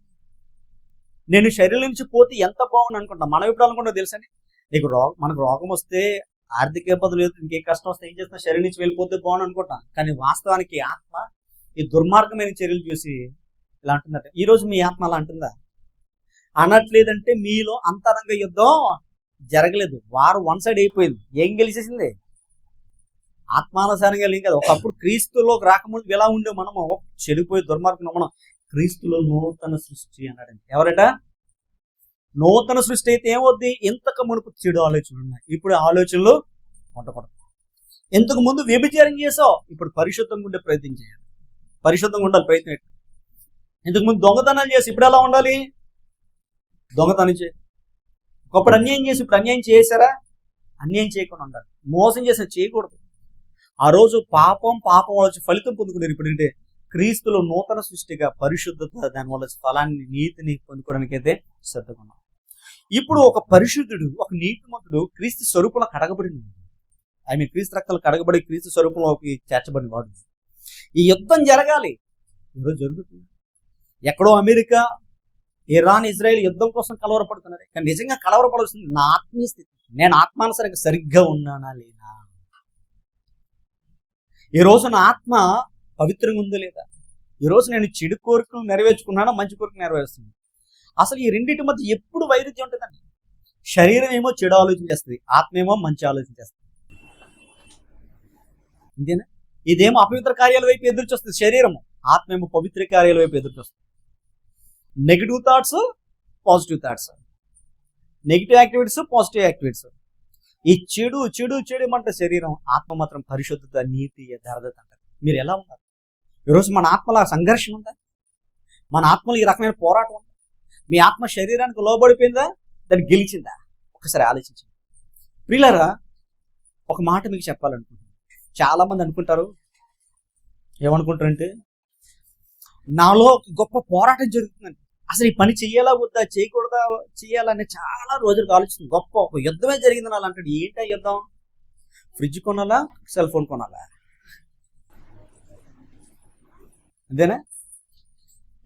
నేను శరీరం నుంచి పోతే ఎంత బాగుంది అనుకుంటా. మనం ఎప్పుడు అనుకుంటా తెలుసండి, మనకు రోగం వస్తే, ఆర్థిక ఇబ్బందులు లేదు, ఇంకే కష్టం వస్తే ఏం చేస్తున్నా, శరీరం నుంచి వెళ్ళిపోతే బాగుంది అనుకుంటాం. కానీ వాస్తవానికి ఆత్మ ఈ దుర్మార్గమైన చర్యలు చూసి ఇలా అంటుందట. ఈరోజు మీ ఆత్మ అలా అంటుందా? అనట్లేదంటే మీలో అంతరంగ యుద్ధం జరగలేదు. వారు వన్ సైడ్ అయిపోయింది. ఏం గెలిచేసింది? ఆత్మానుసారంగా లేదు కదా. ఒకప్పుడు క్రీస్తులోకి రాకముందు ఎలా ఉండే మనము చెడిపోయి దుర్మార్గం, మనం క్రీస్తులో నూతన సృష్టి అన్నాడండి. ఎవరట? నూతన సృష్టి అయితే ఏమవుద్ది? ఇంతకు మునుపు చెడు ఆలోచనలు ఉన్నాయి, ఇప్పుడు ఆలోచనలు ఉండకూడదు. ఇంతకు ముందు వ్యభిచారం చేసావు, ఇప్పుడు పరిశుద్ధంగా ఉండే ప్రయత్నం చేయాలి. పరిశుద్ధంగా ఉండాలి ప్రయత్నం. ఇంతకు ముందు దొంగతనాలు చేసి ఇప్పుడు ఎలా ఉండాలి? దొంగతనం చేయాలి. ఒకప్పుడు అన్యాయం చేసి ఇప్పుడు అన్యాయం చేశారా? అన్యాయం చేయకుండా ఉండాలి. మోసం చేసి చేయకూడదు. ఆ రోజు పాపం వచ్చి ఫలితం పొందుకున్నారు. ఇప్పుడు అంటే క్రీస్తులో నూతన సృష్టిగా పరిశుద్ధత, దానివల్ల ఫలాన్ని, నీతిని పొందుకోవడానికి అయితే శ్రద్ధకున్నాం. ఇప్పుడు ఒక పరిశుద్ధుడు, ఒక నీతిమంతుడు క్రీస్తు స్వరూపంలో కడగబడింది. క్రీస్తు రక్తాలు కడగబడి క్రీస్తు స్వరూపంలోకి చేర్చబడిన వాడు. ఈ యుద్ధం జరగాలి. ఈరోజు జరుగుతుంది. ఎక్కడో అమెరికా, ఇరాన్, ఇజ్రాయెల్ యుద్ధం కోసం కలవరపడుతున్నారు. కానీ నిజంగా కలవరపడాల్సింది నా ఆత్మీయ స్థితి. నేను ఆత్మానుసరంగా సరిగ్గా ఉన్నానా లేదా? ఈరోజు నా ఆత్మ పవిత్రంగా ఉందో లేదా? ఈరోజు నేను చెడు కోరికలు నెరవేర్చుకున్నానా, మంచి కోరికలు నెరవేరుస్తున్నాను? అసలు ఈ రెండింటి మధ్య ఎప్పుడు వైరుధ్యం ఉంటుందండి. శరీరం ఏమో చెడు ఆలోచన చేస్తుంది, ఆత్మ ఏమో మంచి ఆలోచన చేస్తుంది. ఇంతేనా? ఇదేమో అపవిత్ర కార్యాల వైపు ఎదురు చూస్తుంది శరీరము, ఆత్మ ఏమో పవిత్ర కార్యాల వైపు ఎదురు చూస్తుంది. Negative thoughts, positive thoughts, negative activities, positive activities. ఈ చెడు చెడు చెడు ఏమంటే శరీరం, ఆత్మ మాత్రం పరిశుద్ధత, నీతి, యథార్థత అంటారు. మీరు ఎలా ఉన్నారు? ఈరోజు మన ఆత్మలో సంఘర్షణ ఉందా? మన ఆత్మలో ఈ రకమైన పోరాటం ఉందా? మీ ఆత్మ శరీరానికి లోబడిపోయిందా, దాన్ని గెలిచిందా? ఒకసారి ఆలోచించండి. ప్రియులారా, ఒక మాట మీకు చెప్పాలనుకుంటున్నాను. చాలా మంది అనుకుంటారు, ఏమనుకుంటారంటే, నాలో గొప్ప పోరాటం జరుగుతుందండి, అసలు ఈ పని చెయ్యాలా వద్దా, చేయకూడదా, చేయాలని చాలా రోజులకు ఆలోచిస్తుంది. గొప్ప ఒక యుద్ధమే జరిగింది నాలో అంటాడు. ఏంటా యుద్ధం? ఫ్రిడ్జ్ కొనాలా, సెల్ ఫోన్ కొనాలా? అంతేనా?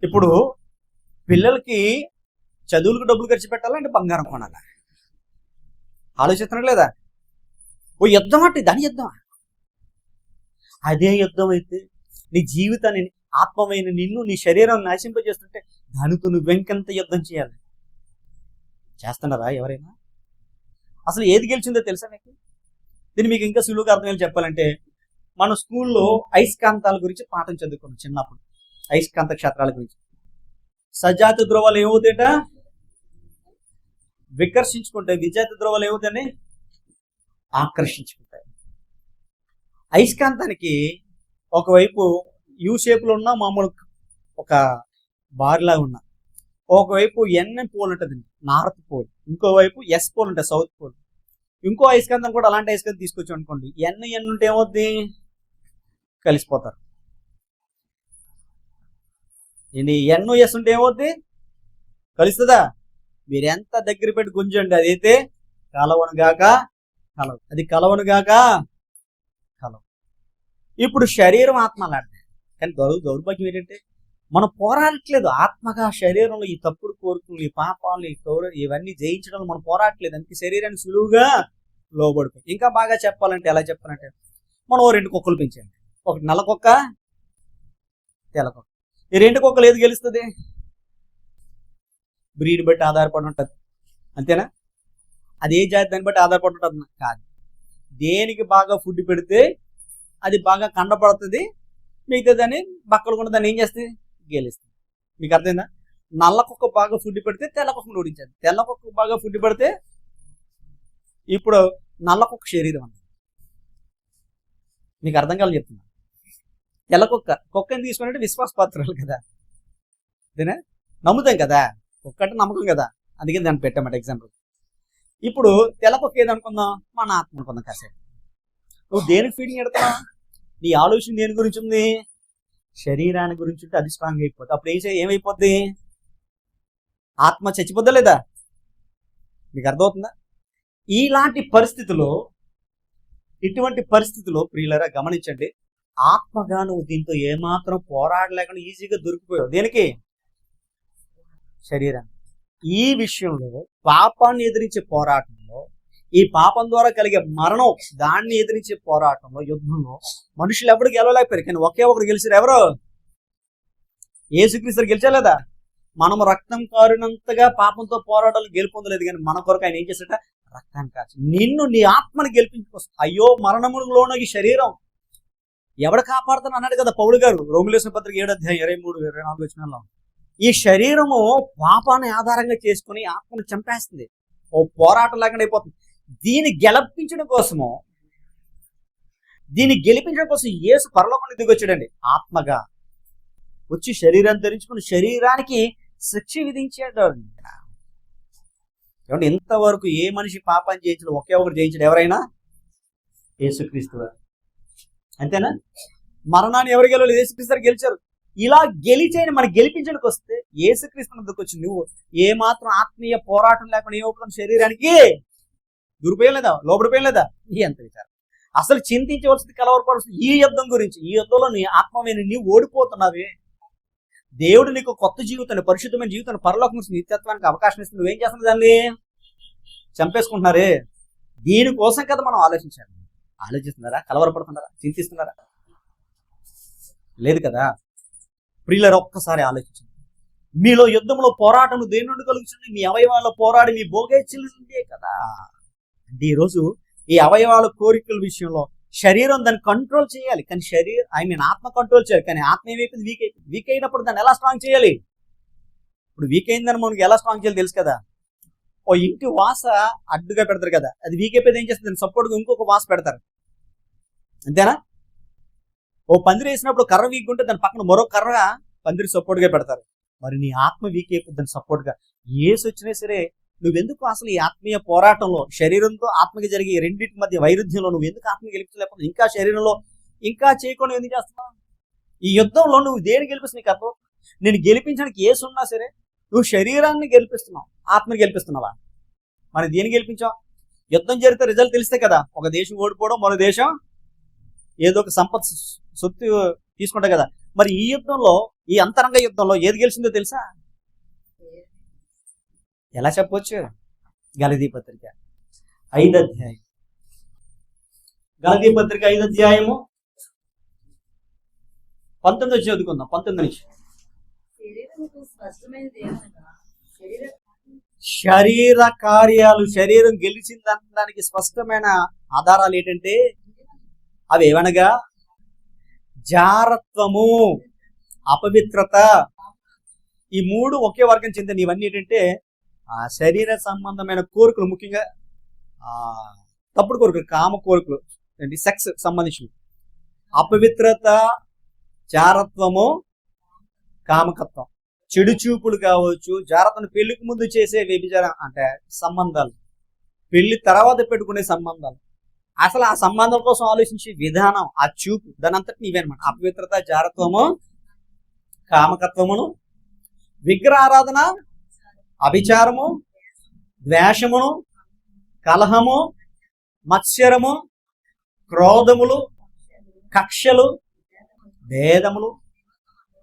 ఇప్పుడు పిల్లలకి చదువులకు డబ్బులు ఖర్చు పెట్టాలా అంటే బంగారం కొనాలా? ఆలోచిస్తున్నాడు లేదా? ఓ యుద్ధం అంటే దాని యుద్ధం. అదే యుద్ధం అయితే నీ జీవితాన్ని, ఆత్మమైన నిన్ను, నీ శరీరాన్ని నాశింపజేస్తుంటే దానితో నువ్వెంకెంత యుద్ధం చేయాలి? చేస్తున్నారా ఎవరైనా? అసలు ఏది గెలిచిందో తెలుసా మీకు? దీన్ని మీకు ఇంకా సులువుగా అర్థమయ్యేలా చెప్పాలంటే, మన స్కూల్లో అయస్కాంతాల గురించి పాఠం చదువుకున్నాం చిన్నప్పుడు. అయస్కాంత క్షేత్రాల గురించి. సజాతి ధ్రువాలు ఏమవుతాయట? వికర్షించుకుంటాయి. విజాతి ధ్రువాలు ఏమవుతాయని? ఆకర్షించుకుంటాయి. అయస్కాంతానికి ఒకవైపు యూ షేప్లో ఉన్న మామూలు ఒక బార్లా ఉన్న, ఒకవైపు ఎన్ పోల్ ఉంటుంది, నార్త్ పోల్. ఇంకోవైపు ఎస్ పోల్ ఉంటుంది, సౌత్ పోల్. ఇంకో అయస్కాంతం కూడా అలాంటి అయస్కాంతం తీసుకొచ్చాం అనుకోండి, ఎన్ ఉంటే ఏమవుద్ది? కలిసిపోతారు. ఇది ఎస్ ఉంటే ఏమవుద్ది? కలుస్తుందా? మీరు ఎంత దగ్గర పెట్టి గుంజండి, అదైతే కలవనుగాక కలవు. అది కలవనుగాక కలవు. ఇప్పుడు శరీరం ఆత్మ అలాంటిది. కానీ దౌర్భాగ్యం ఏంటంటే మనం పోరాడట్లేదు ఆత్మగా. శరీరంలో ఈ తప్పుడు కోరికలు, ఈ పాపాలు, ఇవన్నీ జయించడం మనం పోరాడట్లేదు. అందుకే శరీరాన్ని సులువుగా లోబడిపోయి. ఇంకా బాగా చెప్పాలంటే ఎలా చెప్పాలంటే, మనం 2 కుక్కలు పెంచండి. ఒకటి నల్ల కుక్క, తెల్ల కుక్క. ఈ 2 కుక్కలు ఏది గెలుస్తుంది? బ్రీడ్ బట్టి ఆధారపడి ఉంటుంది, అంతేనా? అది ఏ జాతి దాన్ని బట్టి ఆధారపడి ఉంటుంది కాదు. దేనికి బాగా ఫుడ్ పెడితే అది బాగా కండపడుతుంది, మిగతా దాన్ని బక్కలు కూడా దాన్ని ఏం చేస్తుంది? గెలుస్తుంది. మీకు అర్థమైందా? నల్ల కుక్క బాగా ఫుడ్ పెడితే తెల్ల కుక్కను ఓడించాలి. తెల్ల కుక్క బాగా ఫుడ్ పెడితే, ఇప్పుడు నల్ల కుక్క శరీరం అంత. మీకు అర్థం కావాలి చెప్తున్నా. తెల్ల కుక్కని తీసుకున్నట్టు విశ్వాసపాత్రాలు కదా, అదేనా? నమ్ముతాం కదా, కుక్క అంటే నమ్మకం కదా, అందుకే దాన్ని పెట్టామట ఎగ్జాంపుల్. ఇప్పుడు తెల్ల కుక్క ఏదనుకుందాం? మన ఆత్మ అనుకుందాం కాసేపు. నువ్వు దేనికి ఫీడింగ్ ఎడతావు? నీ ఆలోచన దేని గురించి ఉంది? శరీరాన్ని గురించి ఉంటే అది స్ట్రాంగ్ అయిపోద్ది. అప్పుడు ఏమైపోద్ది? ఆత్మ చచ్చిపోద్దా లేదా? మీకు అర్థమవుతుందా? ఇలాంటి పరిస్థితుల్లో, ఇటువంటి పరిస్థితుల్లో ప్రియులారా గమనించండి, ఆత్మగా నువ్వు దీంతో ఏమాత్రం పోరాడలేకుండా ఈజీగా దొరికిపోయావు. దేనికి? శరీరాన్ని. ఈ విషయంలో పాపాన్ని ఎదిరించే పోరాటంలో, ఈ పాపం ద్వారా కలిగే మరణం, దాన్ని ఎదిరించే పోరాటంలో, యుద్ధంలో మనుషులు ఎవరు గెలవలేకపోయారు. కానీ ఒకే ఒకరు గెలిచారు. ఎవరు? యేసుక్రీస్తు గెలిచలేదా? మనం రక్తం కారినంతగా పాపంతో పోరాటాలు గెలుపొందలేదు, కానీ మన కొరకు ఆయన ఏం చేశాట? రక్తాన్ని కాచి నిన్ను, నీ ఆత్మని గెలిపించుకోసం. అయ్యో మరణములోన ఈ శరీరం ఎవడు కాపాడుతాను అన్నాడు కదా పౌలు గారు రోమిలేసిన పత్రిక 7:23-24 ఈ శరీరము పాపాన్ని ఆధారంగా చేసుకుని ఆత్మను చంపేస్తుంది. ఓ పోరాటం లేకుండా అయిపోతుంది. దీన్ని గెలిపించడం కోసము, యేసు పరలోకం దిగి వచ్చాడండి. ఆత్మగా వచ్చి శరీరాన్ని ధరించుకుని శరీరానికి శిక్ష విధించాడు. ఏమంటే ఇంతవరకు ఏ మనిషి పాపాన్ని జయించడం? ఒకే ఒకరు జయించడు. ఎవరైనా? యేసుక్రీస్తు గారు. అంతేనా? మరణాన్ని ఎవరు గెలవలేదు? యేసుక్రీస్తు గెలిచారు. ఇలా గెలిచేయని మనం గెలిపించడానికి వస్తే యేసుక్రీస్తు వద్దకు వచ్చి నువ్వు ఏమాత్రం ఆత్మీయ పోరాటం లేకుండా ఏమవుతాం? శరీరానికి దురిపోయలేదా? లోబడిపోయలేదా? ఎంత విచారం. అసలు చింతించవలసింది, కలవరపడాల్సింది ఈ యుద్ధం గురించి. ఈ యుద్ధంలో నీ ఆత్మమైన నీవు ఓడిపోతున్నావే. దేవుడు నీకు కొత్త జీవితాన్ని, పరిశుద్ధమైన జీవితాన్ని, పరలోకం నిత్యత్వానికి అవకాశం ఇస్తుంది. నువ్వేం చేస్తున్నావు? దాన్ని చంపేసుకుంటున్నారే. దీనికోసం కదా మనం ఆలోచించాలి. ఆలోచిస్తున్నారా? కలవరపడుతున్నారా? చింతిస్తున్నారా? లేదు కదా. ప్రియులారా ఒక్కసారి ఆలోచించండి. మీలో యుద్ధంలో పోరాటం దేని నుండి కలుగుతుంది? మీ అవయవాల్లో పోరాడి మీ భోగేచ్ఛలుంటే కదా. అంటే ఈరోజు ఈ అవయవాల కోరికల విషయంలో శరీరం దాన్ని కంట్రోల్ చేయాలి, కానీ ఆత్మ కంట్రోల్ చేయాలి. కానీ ఆత్మ ఏమైపోయింది? వీక్ అయినప్పుడు దాన్ని ఎలా స్ట్రాంగ్ చేయాలి? ఇప్పుడు వీక్ అయిందని మనకి ఎలా స్ట్రాంగ్ చేయాలి తెలుసు కదా. ఓ ఇంటి వాస అడ్డుగా పెడతారు కదా, అది వీక్ అయిపోయింది ఏం చేస్తుంది? సపోర్ట్గా ఇంకొక వాస పెడతారు, అంతేనా? ఓ పందిరి వేసినప్పుడు కర్ర వీక్ ఉంటే దాని పక్కన మరో కర్ర పందిరి సపోర్ట్గా పెడతారు. మరి నీ ఆత్మ వీక్ అయిపోతుంది దాని సపోర్ట్గా. ఏసు వచ్చినా సరే నువ్వెందుకు అసలు ఈ ఆత్మీయ పోరాటంలో, శరీరంతో ఆత్మకి జరిగే రెండింటి మధ్య వైరుధ్యంలో నువ్వు ఎందుకు ఆత్మ గెలిపించలేకపోతే, ఇంకా శరీరంలో ఇంకా చేయకుండా ఎందుకు చేస్తున్నావు? ఈ యుద్ధంలో నువ్వు దేని గెలిపిస్తుంది నీకు అర్థం? నేను గెలిపించడానికి ఏసు ఉన్నా సరే నువ్వు శరీరాన్ని గెలిపిస్తున్నావు, ఆత్మని గెలిపిస్తున్నావా? మరి దేని గెలిపించావు? యుద్ధం జరిగితే రిజల్ట్ తెలిస్తే కదా. ఒక దేశం ఓడిపోవడం, మరో దేశం ఏదో ఒక సంపత్ సొత్తు తీసుకుంటా కదా. మరి ఈ యుద్ధంలో, ఈ అంతరంగ యుద్ధంలో ఏది గెలిచిందో తెలుసా? ఎలా చెప్పవచ్చు? గలతీ పత్రిక 5వ అధ్యాయం. గలతీ పత్రిక 5వ అధ్యాయము 19 చదువుకుందాం. 19 నుంచి. శరీర కార్యాలు, శరీరం గెలిచిందనడానికి స్పష్టమైన ఆధారాలు ఏంటంటే అవి ఏవనగా జారత్వము, అపవిత్రత. ఈ మూడు ఒకే వర్గం చెందిన ఇవన్నీ ఏంటంటే ఆ శరీర సంబంధమైన కోరికలు, ముఖ్యంగా తప్పుడు కోరికలు, కామ కోరికలు, సెక్స్ సంబంధించినవి. అపవిత్రత, జారత్వము, కామకత్వం. చెడు చూపులు కావచ్చు, జాగ్రత్తను పెళ్లికి ముందు చేసే వ్యభిచారం అంటే సంబంధాలు, పెళ్లి తర్వాత పెట్టుకునే సంబంధాలు, అసలు ఆ సంబంధం కోసం ఆలోచించే విధానం, ఆ చూపు, దాని అంతటి ఇవే అనమాట. అపవిత్రత, జారత్వము, కామకత్వమును, విగ్రహారాధన, అభిచారము, ద్వేషమును, కలహము, మత్సరము, క్రోధములు, కక్షలు, భేదములు,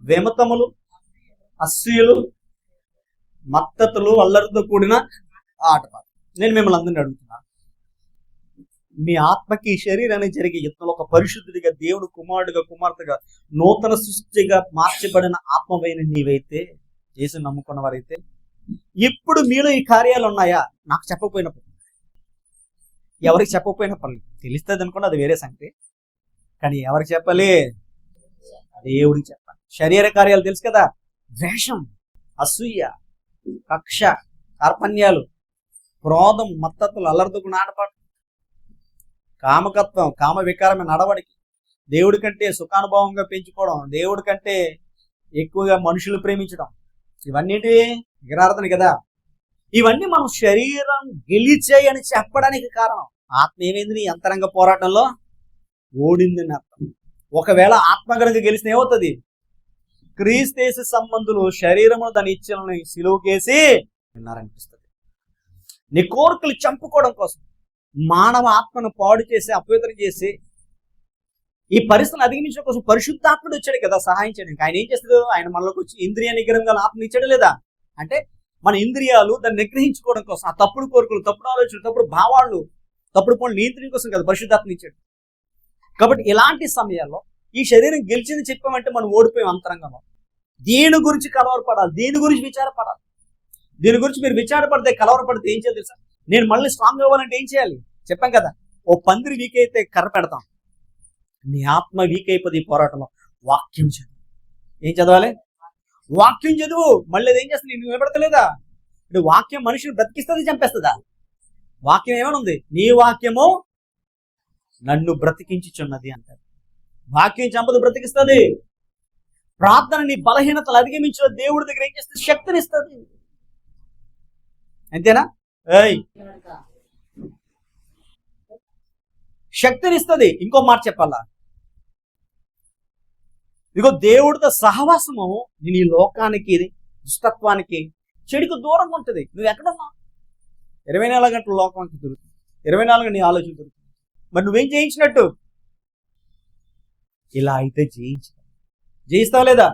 విమతములు, అసూయలు, మత్తతులు, అల్లరితో కూడిన ఆటపాట. నేను మిమ్మల్ని అందరినీ అడుగుతున్నా, మీ ఆత్మకి శరీరానికి జరిగే యుద్ధంలో ఒక పరిశుద్ధుడిగా, దేవుడు కుమారుడిగా, కుమార్తెగా, నూతన సృష్టిగా మార్చబడిన ఆత్మమైన నీవైతే, యేసుని నమ్ముకున్న వారైతే, ఇప్పుడు మీలో ఈ కార్యాలు ఉన్నాయా? నాకు చెప్పకపోయినప్పుడు, ఎవరికి చెప్పకపోయినప్పుడు తెలుస్తుంది అనుకోండి, అది వేరే సంగతి. కానీ ఎవరికి చెప్పాలి? దేవుడికి చెప్పాలి. శరీర కార్యాలు తెలుసు కదా, ద్వేషం, అసూయ, కక్ష, కార్పణ్యాలు, క్రోధం, మత్తతులు, అల్లరితో నాటపాటు, కామకత్వం, కామ వికారమైన నడవడికి, దేవుడి కంటే సుఖానుభవంగా పెంచుకోవడం, దేవుడి కంటే ఎక్కువగా మనుషులు ప్రేమించడం, ఇవన్నీ విగ్రహారాధన కదా. ఇవన్నీ మనం శరీరం గెలిచాయి అని చెప్పడానికి కారణం. ఆత్మ ఏమైంది? నీ అంతరంగ పోరాటంలో ఓడిందని అర్థం. ఒకవేళ ఆత్మ కనుక గెలిచిన ఏమవుతుంది? క్రీస్తు సంబంధులు శరీరము దాని ఇచ్చలని సిలువకేసి విన్నారనిపిస్తుంది. నీ కోరికలు చంపుకోవడం కోసం మానవ ఆత్మను పాడు చేసి, అపవిత్రం చేసి, ఈ పరిస్థితులను అధిగమించడం కోసం పరిశుద్ధాత్ముడు వచ్చాడు కదా సహాయం చేయడానికి. ఆయన ఏం చేస్తాడు? ఆయన మనలోకి వచ్చి ఇంద్రియ నిగ్రహం గల ఆత్మ ఇచ్చాడు లేదా? అంటే మన ఇంద్రియాలు దాన్ని నిగ్రహించుకోవడం కోసం, ఆ తప్పుడు కోరికలు, తప్పుడు ఆలోచనలు, తప్పుడు భావాలు, తప్పుడు పనులు నియంత్రణ కోసం కదా పరిశుద్ధాత్మ ఇచ్చాడు. కాబట్టి ఇలాంటి సమయాల్లో ఈ శరీరం గెలిచింది చెప్పామంటే మనం ఓడిపోయాం అంతరంగంలో. దీని గురించి కలవరపడాలి, దీని గురించి విచారపడాలి. దీని గురించి మీరు విచారపడితే, కలవరపడితే ఏం చేయాలి తెలుసా? నేను మళ్ళీ స్ట్రాంగ్ అవ్వాలంటే ఏం చేయాలి? చెప్పాం కదా, ఓ పందిరి వీక్ అయితే కర్ర పెడతాం. నీ ఆత్మ వీక్ అయిపోతుంది ఈ పోరాటంలో. వాక్యం చదువు. ఏం చదవాలి? వాక్యం చదువు. మళ్ళీ అది ఏం చేస్తుంది? నేను నిలబెడతలేదా? అంటే వాక్యం మనిషిని బ్రతికిస్తుంది, చంపేస్తుందా? వాక్యం ఏమైనా ఉంది? నీ వాక్యము నన్ను బ్రతికించుచున్నది అంటారు. వాక్యం చంపదు, బ్రతికిస్తుంది. ప్రార్థన నీ బలహీనతలు అధిగమించిన దేవుడి దగ్గర ఏం చేస్తుంది? శక్తినిస్తుంది. అంతేనా? శక్తినిస్తుంది. ఇంకో మాట చెప్పాలా? ఇదిగో దేవుడితో సహవాసము నేను ఈ లోకానికి, దుష్టత్వానికి, చెడుకు దూరంగా ఉంటుంది. నువ్వు ఎక్కడున్నా 24 గంటలు లోకానికి తిరుగుతుంది, 24 నీ ఆలోచన తిరుగుతుంది. మరి నువ్వేం జయించినట్టు? ఇలా అయితే జయిస్తావు లేదా?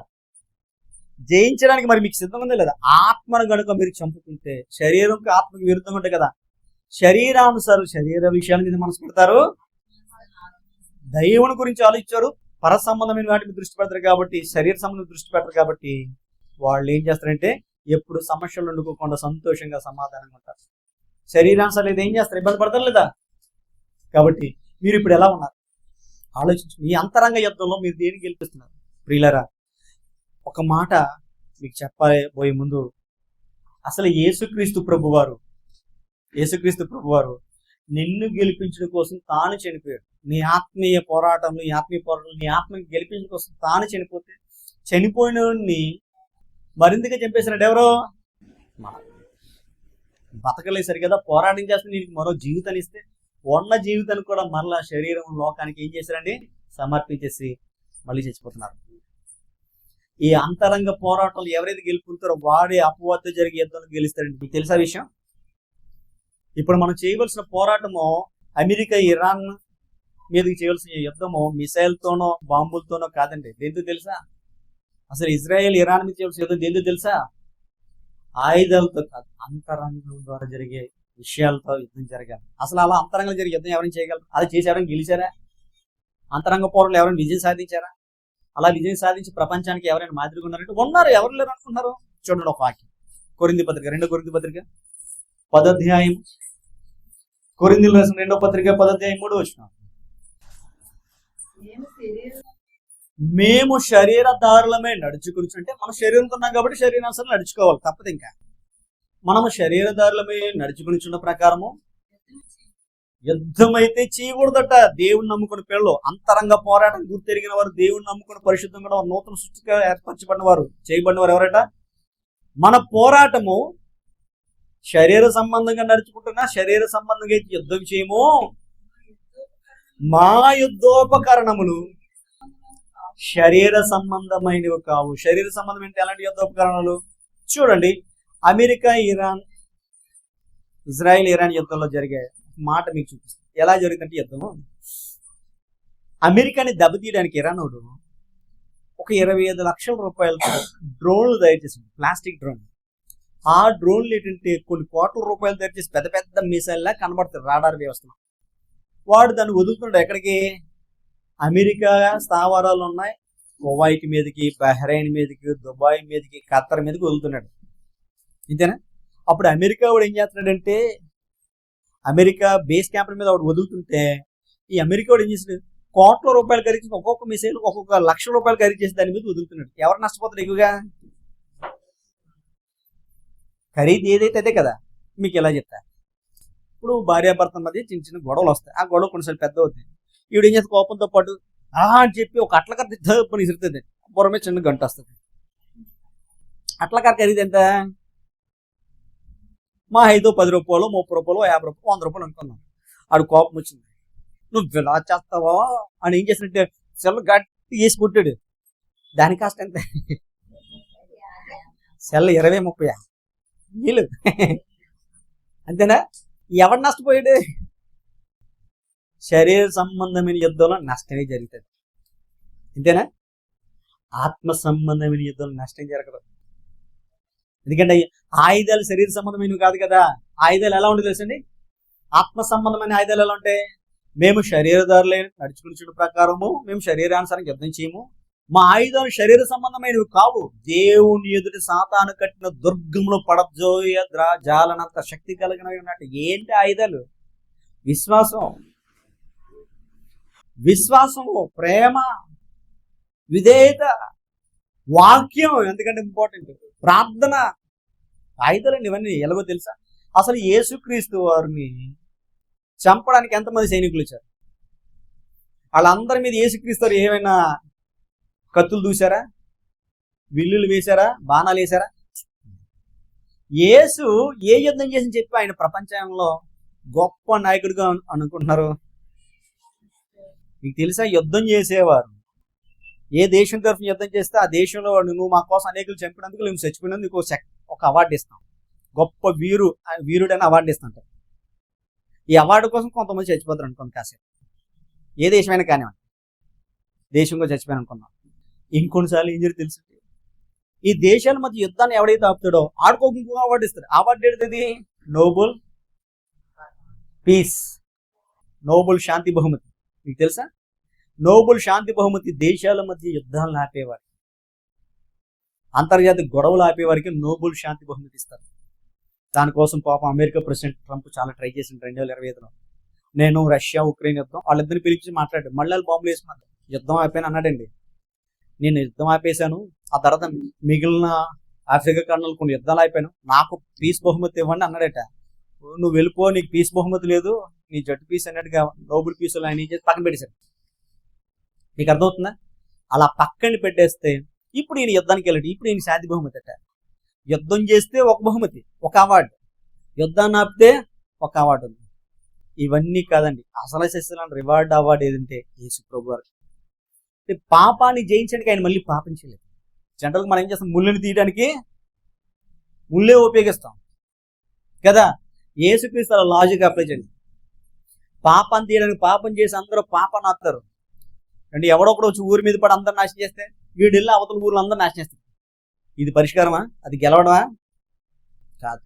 జయించడానికి మరి మీకు సిద్ధంగా ఉందా లేదా? ఆత్మను కనుక మీరు చంపుకుంటే, శరీరంకి ఆత్మకి విరుద్ధంగా ఉంటాయి కదా. శరీరానుసారం శరీర విషయాల మీద మనసు పెడతారు, దైవుని గురించి ఆలోచించారు, పర సంబంధమైన వాటి మీద దృష్టి పెడతారు. కాబట్టి శరీర సంబంధం దృష్టి పెడతారు. కాబట్టి వాళ్ళు ఏం చేస్తారంటే ఎప్పుడు సమస్యలు వండుకోకుండా సంతోషంగా సమాధానంగా ఉంటారు. శరీరానుసారం ఏం చేస్తారు? ఇబ్బంది పడతారు లేదా? కాబట్టి మీరు ఇప్పుడు ఎలా ఉన్నారు ఆలోచించు. ఈ అంతరంగ యుద్ధంలో మీరు దేనికి గెలిపిస్తున్నారు? ప్రియులరా, ఒక మాట మీకు చెప్పబోయే ముందు, అసలు యేసుక్రీస్తు ప్రభువారు నిన్ను గెలిపించడం కోసం తాను చనిపోయాడు. నీ ఆత్మీయ పోరాటంలో, నీ ఆత్మని గెలిపించడం కోసం తాను చనిపోతే, చనిపోయిన మరింతగా చంపేసినాడు ఎవరో? బతకలేసారు కదా, పోరాటం చేస్తే నీకు మరో జీవితాన్ని ఇస్తే, ఉన్న జీవితాన్ని కూడా మరలా శరీరం లోకానికి ఏం చేశారండి? సమర్పించేసి మళ్ళీ చచ్చిపోతున్నారు. ఈ అంతరంగ పోరాటాలు ఎవరైతే గెలుపుతారో వాడే అపవాదం జరిగే యుద్ధంలో గెలుస్తారండి. మీకు తెలుసా విషయం? ఇప్పుడు మనం చేయవలసిన పోరాటము అమెరికా ఇరాన్ మీదకి చేయవలసిన యుద్ధము మిసైల్తోనో బాంబులతోనో కాదండి. దేంతో తెలుసా? అసలు ఇజ్రాయెల్ ఇరాన్ మీద చేయవలసిన యుద్ధం దేంతో తెలుసా? ఆయుధాలతో కాదు, అంతరంగం ద్వారా జరిగే విషయాలతో యుద్ధం జరగాలి. అసలు అలా అంతరంగంలో జరిగే యుద్ధం ఎవరైనా చేయగలరు? అది చేసేవరైనా గెలిచారా? అంతరంగ పోరాటంలో ఎవరైనా విజయం సాధించారా? అలా విజయం సాధించి ప్రపంచానికి ఎవరైనా మాదిరిగా ఉన్నారంటే ఉన్నారు. ఎవరు లేరు అనుకున్నారు? చూడండి ఒక వాక్యం. కొరింథీ పత్రిక, 2 కొరింథీ పత్రిక 10వ అధ్యాయం, కొరింథీయులకు రాసిన 2వ పత్రిక 10వ అధ్యాయం 3వ వచనం. మేము శరీరధారులమే నడుచుకుని, అంటే మనం శరీరంతో ఉన్నాం కాబట్టి శరీరానుసారం నడుచుకోవాలి, తప్పదు. ఇంకా మనము శరీరధారులమే నడుచుకునిచున్న ప్రకారము యుద్ధమైతే చేయకూడదట. దేవుని నమ్ముకుని పిల్లలు అంతరంగ పోరాటం గుర్తెరిగిన వారు, దేవుని నమ్ముకుని పరిశుద్ధంగా నూతన సృష్టిగా ఏర్పరచబడిన వారు, చేయబడిన వారు ఎవరట? మన పోరాటము శరీర సంబంధంగా నడుచుకుంటున్నా, శరీర సంబంధంగా యుద్ధం చేయము. మా యుద్ధోపకరణములు శరీర సంబంధమైనవి కావు. శరీర సంబంధం అంటే ఎలాంటి యుద్ధోపకరణాలు? చూడండి, అమెరికా ఇరాన్, ఇజ్రాయెల్ ఇరాన్ యుద్ధంలో జరిగే మాట మీకు చూపిస్తాను. ఎలా జరిగిందంటే యుద్ధము, అమెరికాని దెబ్బతీయడానికి ఇరాన్ వాడు ఒక 25 లక్షల రూపాయలతో డ్రోన్లు తయారు చేసింది, ప్లాస్టిక్ డ్రోన్. ఆ డ్రోన్లు ఏంటంటే కొన్ని కోట్ల రూపాయలు తయారు చేసి పెద్ద పెద్ద మిసైల్లా కనబడుతుంది రాడార్ వ్యవస్థలో. వాడు దాన్ని వదులుతున్నాడు ఎక్కడికి? అమెరికా స్థావరాలు ఉన్నాయి కువైట్ మీదకి, బహ్రెయిన్ మీదకి, దుబాయ్ మీదకి, ఖత్తర్ మీదకి వదులుతున్నాడు. ఇంతేనా? అప్పుడు అమెరికా వాడు ఏం చేస్తున్నాడంటే, అమెరికా బేస్ క్యాంపుల మీద వాడు వదులుతుంటే ఈ అమెరికా వాడు ఏం చేసాడు, కోట్ల రూపాయలు ఖరీదు చేసి ఒక్కొక్క మిసైల్ ఒక్కొక్క లక్ష రూపాయలు ఖరీదు చేసి దాని మీద వదులుతున్నాడు. ఎవరు నష్టపోతారు ఎక్కువగా? ఖరీదు ఏదైతే అదే కదా. మీకు ఎలా చెప్తా, ఇప్పుడు భార్యాభర్తల మధ్య చిన్న చిన్న గొడవలు వస్తాయి. ఆ గొడవ కొన్నిసార్లు పెద్ద అవుతుంది. ఈవిడ ఏం చేస్తే కోపంతో పాటు అని చెప్పి ఒక అట్లకర్ర పని ఇసురుతుంది, బుర్రమే చిన్న గంట వస్తుంది. అట్లకర్ర ఖరీదు ఎంత? మా 5 10 రూపాయలు, 30 రూపాయలు, 50 రూపాయలు, 100 రూపాయలు అనుకున్నాం. ఆడు కోపం వచ్చింది, నువ్వు ఇలా చేస్తావా అని ఏం చేసినట్టే సెల్ గట్టి వేసి కొట్టాడు. దాని కాస్ట్ ఎంత? సెల్ 20 30 వీళ్ళు అంతేనా? ఎవడు నష్టపోయాడు? శరీర సంబంధమైన యుద్ధంలో నష్టమే జరుగుతుంది, అంతేనా? ఆత్మ సంబంధమైన యుద్ధంలో నష్టం జరగదు. ఎందుకంటే ఆయుధాలు శరీర సంబంధమైనవి కాదు కదా. ఆయుధాలు ఎలా ఉంటే తెలుసండి? ఆత్మ సంబంధమైన ఆయుధాలు ఎలా ఉంటాయి? మేము శరీరదారులే నడుచుకుని ప్రకారము మేము శరీరానుసారం యుద్ధం చేయము. మా ఆయుధాలు శరీర సంబంధమైనవి కావు, దేవుని ఎదుటి సాతాను కట్టిన దుర్గంలో పడజోయ జాలనంత శక్తి కలిగినవి ఉన్నట్టు. ఏంటి ఆయుధాలు? విశ్వాసము, ప్రేమ, విధేయత, వాక్యం, ఎందుకంటే ఇంపార్టెంట్, ప్రార్థన. ఆయుధాలండి ఇవన్నీ. ఎలాగో తెలుసా? అసలు యేసుక్రీస్తు వారిని చంపడానికి ఎంతమంది సైనికులు వచ్చారు? వాళ్ళందరి మీద యేసుక్రీస్తు వారు ఏమైనా కత్తులు దూసారా? విల్లులు వేశారా? బాణాలు వేశారా? యేసు ఏ యుద్ధం చేసి చెప్పి ఆయన ప్రపంచంలో గొప్ప నాయకుడిగా అనుకుంటున్నారు? మీకు తెలుసా? యుద్ధం చేసేవారు ఏ దేశం తరఫున యుద్ధం చేస్తే ఆ దేశంలో నువ్వు మా కోసం అనేకులు చంపినందుకు, నువ్వు చచ్చిపోయినందుకు ఒక అవార్డు ఇస్తాం, గొప్ప వీరుడని అవార్డు ఇస్తాంటారు. ఈ అవార్డు కోసం కొంతమంది చచ్చిపోతారు అనుకోండి కాసేపు. ఏ దేశమైనా కానివ్వండి, దేశంలో చచ్చిపోయాను అనుకున్నాం. ఇంకొన్నిసార్లు ఏం జరిగి తెలుసు, ఈ దేశాల మధ్య యుద్ధాన్ని ఎవడైతే ఆపుతాడో ఆడుకో ఇంకో అవార్డు ఇస్తారు. అవార్డు ఏంటిది? నోబెల్ పీస్, నోబెల్ శాంతి బహుమతి. మీకు తెలుసా? నోబెల్ శాంతి బహుమతి దేశాల మధ్య యుద్ధాలను ఆపేవారు, అంతర్జాతీయ గొడవలు ఆపేవారికి నోబెల్ శాంతి బహుమతి ఇస్తారు. దానికోసం పాపం అమెరికా ప్రెసిడెంట్ ట్రంప్ చాలా ట్రై చేసింది 2025లో. నేను రష్యా ఉక్రెయిన్ యుద్ధం, వాళ్ళిద్దరిని పిలిచి మాట్లాడాడు. మళ్ళీ బాంబులు వేసుకున్నారు, యుద్ధం ఆపాను అన్నాడండి. నేను యుద్ధం ఆపేశాను, ఆ తర్వాత మిగిలిన ఆఫ్రికా ఖండంలో కొన్ని యుద్ధాలు అయిపోయాను, నాకు పీస్ బహుమతి ఇవ్వండి అన్నాడట. నువ్వు వెళ్ళిపో, నీకు పీస్ బహుమతి లేదు, నీ జట్టు పీస్ అన్నట్టుగా నోబెల్ పీసులు ఆయన చేసి పక్కన పెట్టేశాడు. నీకు అర్థమవుతుందా? అలా పక్కన పెట్టేస్తే ఇప్పుడు ఈయన యుద్ధానికి వెళ్ళాడు, ఇప్పుడు ఈయన శాంతి బహుమతి అట. యుద్ధం చేస్తే ఒక బహుమతి, ఒక అవార్డు, యుద్ధాన్ని ఆపితే ఒక అవార్డు ఉంది. ఇవన్నీ కాదండి, అసలు శిష్యులను రివార్డ్ అవార్డు ఏదంటే యేసు ప్రభు వారు. పాపాన్ని జయించడానికి ఆయన మళ్ళీ పాపం చేయలేదు. జనరల్గా మనం ఏం చేస్తాం? ముళ్ళని తీయడానికి ముళ్ళే ఉపయోగిస్తాం కదా. యేసుక్రీస్తు లాజిక్ అప్లై చేయండి. పాపాన్ని తీయడానికి పాపం చేసి అందరూ పాపాన్ని ఆపుతారు అంటే, ఎవడొకడు వచ్చి ఊరి మీద పడి అందరు నాశనం చేస్తే వీడు వెళ్ళి అవతల ఊర్లో అందరూ నాశనం చేస్తారు. ఇది పరిష్కారమా? అది గెలవడమా? కాదు.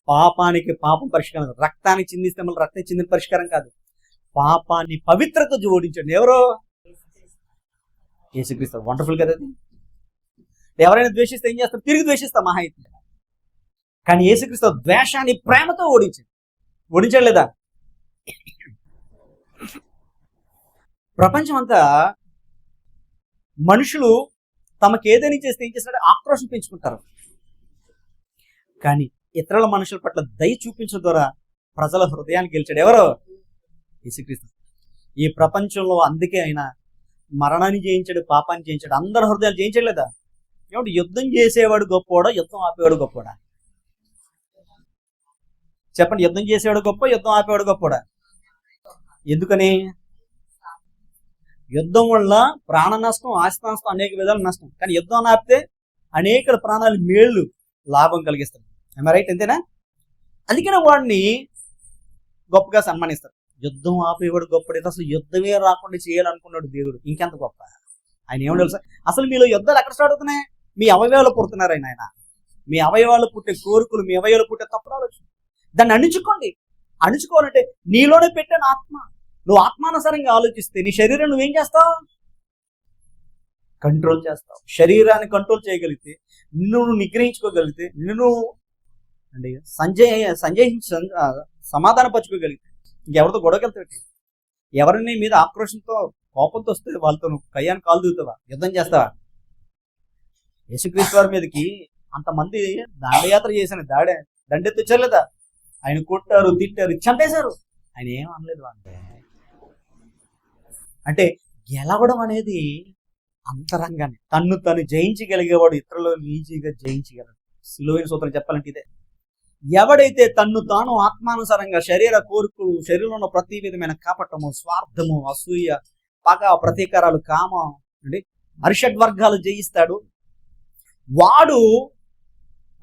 పాపానికి పాపం పరిష్కారం, రక్తాన్ని చిందిస్తే మళ్ళీ రక్తం చిందిన పరిష్కారం కాదు. పాపాన్ని పవిత్రత జోడించండి. ఎవరో? యేసుక్రీస్తు. వండర్ఫుల్ కదా అది. ఎవరైనా ద్వేషిస్తే ఏం చేస్తారు? తిరిగి ద్వేషిస్తాం మహా అయితే. కానీ యేసుక్రీస్తు ద్వేషాన్ని ప్రేమతో ఓడించాడు లేదా? ప్రపంచం అంతా మనుషులు తమకు ఏదైనా చేస్తే ఏం చేస్తారంటే ఆక్రోషం పెంచుకుంటారు. కానీ ఇతరుల మనుషుల పట్ల దయ చూపించడం ద్వారా ప్రజల హృదయాన్ని గెలిచాడు ఎవరో? యేసుక్రీస్తు. ఈ ప్రపంచంలో అందుకే ఆయన మరణాన్ని జయించాడు, పాపాన్ని జయించాడు, అందరి హృదయాలు జయించాడు లేదా? ఏమంటే యుద్ధం చేసేవాడు గొప్పవాడా, యుద్ధం ఆపేవాడు గొప్పవాడా? చెప్పండి. యుద్ధం చేసేవాడు గొప్ప, యుద్ధం ఆపేవాడు గొప్పవాడా? ఎందుకని? యుద్ధం వల్ల ప్రాణ నష్టం, ఆస్తి నష్టం, అనేక విధాల నష్టం. కానీ యుద్ధం ఆపితే అనేక ప్రాణాలు మేళ్ళు లాభం కలిగిస్తారు. రైట్? అంతేనా? అందుకనే వాడిని గొప్పగా సన్మానిస్తారు. యుద్ధం ఆపేవాడు గొప్పడు. అసలు యుద్ధమే రాకుండా చేయాలనుకున్నాడు దేవుడు, ఇంకెంత గొప్ప. ఆయన ఏమో తెలుసా? అసలు మీలో యుద్ధాలు ఎక్కడ స్టార్ట్ అవుతున్నాయి? మీ అవయవాలు పుడుతున్నారు. ఆయన మీ అవయవాలు పుట్టే కోరికలు, మీ అవయవాలు పుట్టే తప్పుడు ఆలోచన, దాన్ని అణుచుకోవాలంటే నీలోనే పెట్టాను ఆత్మ. నువ్వు ఆత్మానుసారంగా ఆలోచిస్తే నీ శరీరం నువ్వేం చేస్తావు? కంట్రోల్ చేస్తావు. శరీరాన్ని కంట్రోల్ చేయగలిగితే, నిన్ను నువ్వు నిగ్రహించుకోగలిగితే, నిన్ను అంటే సమాధానపరచుకోగలిగితే, ఇంకెవరితో గొడవకెళ్తావు? ఎవరిని మీద ఆక్రోషంతో కోపంతో వస్తే వాళ్ళతో నువ్వు కయ్యాన్ని కాలు దిగుతావా? యుద్ధం చేస్తావా? యేసుక్రీస్తు వారి మీదకి అంతమంది దండయాత్ర చేసిన దండెత్తి లేదా? ఆయన కొట్టారు, తిట్టారు, చంపేశారు. ఆయన ఏం అనలేదు. అంటే గెలవడం అనేది అంతరంగాన్ని తను జయించగలిగేవాడు ఇతరులను ఈజీగా జయించగలడు. సులువైన సూత్రం చెప్పాలంటే ఇదే. ఎవడైతే తన్ను తాను ఆత్మానుసారంగా శరీర కోరికలు, శరీరంలో ఉన్న ప్రతి విధమైన కాపటము, స్వార్థము, అసూయ, పగ, ప్రతీకారాలు, కామం అంటే అరిషడ్వర్గాలు జయిస్తాడు, వాడు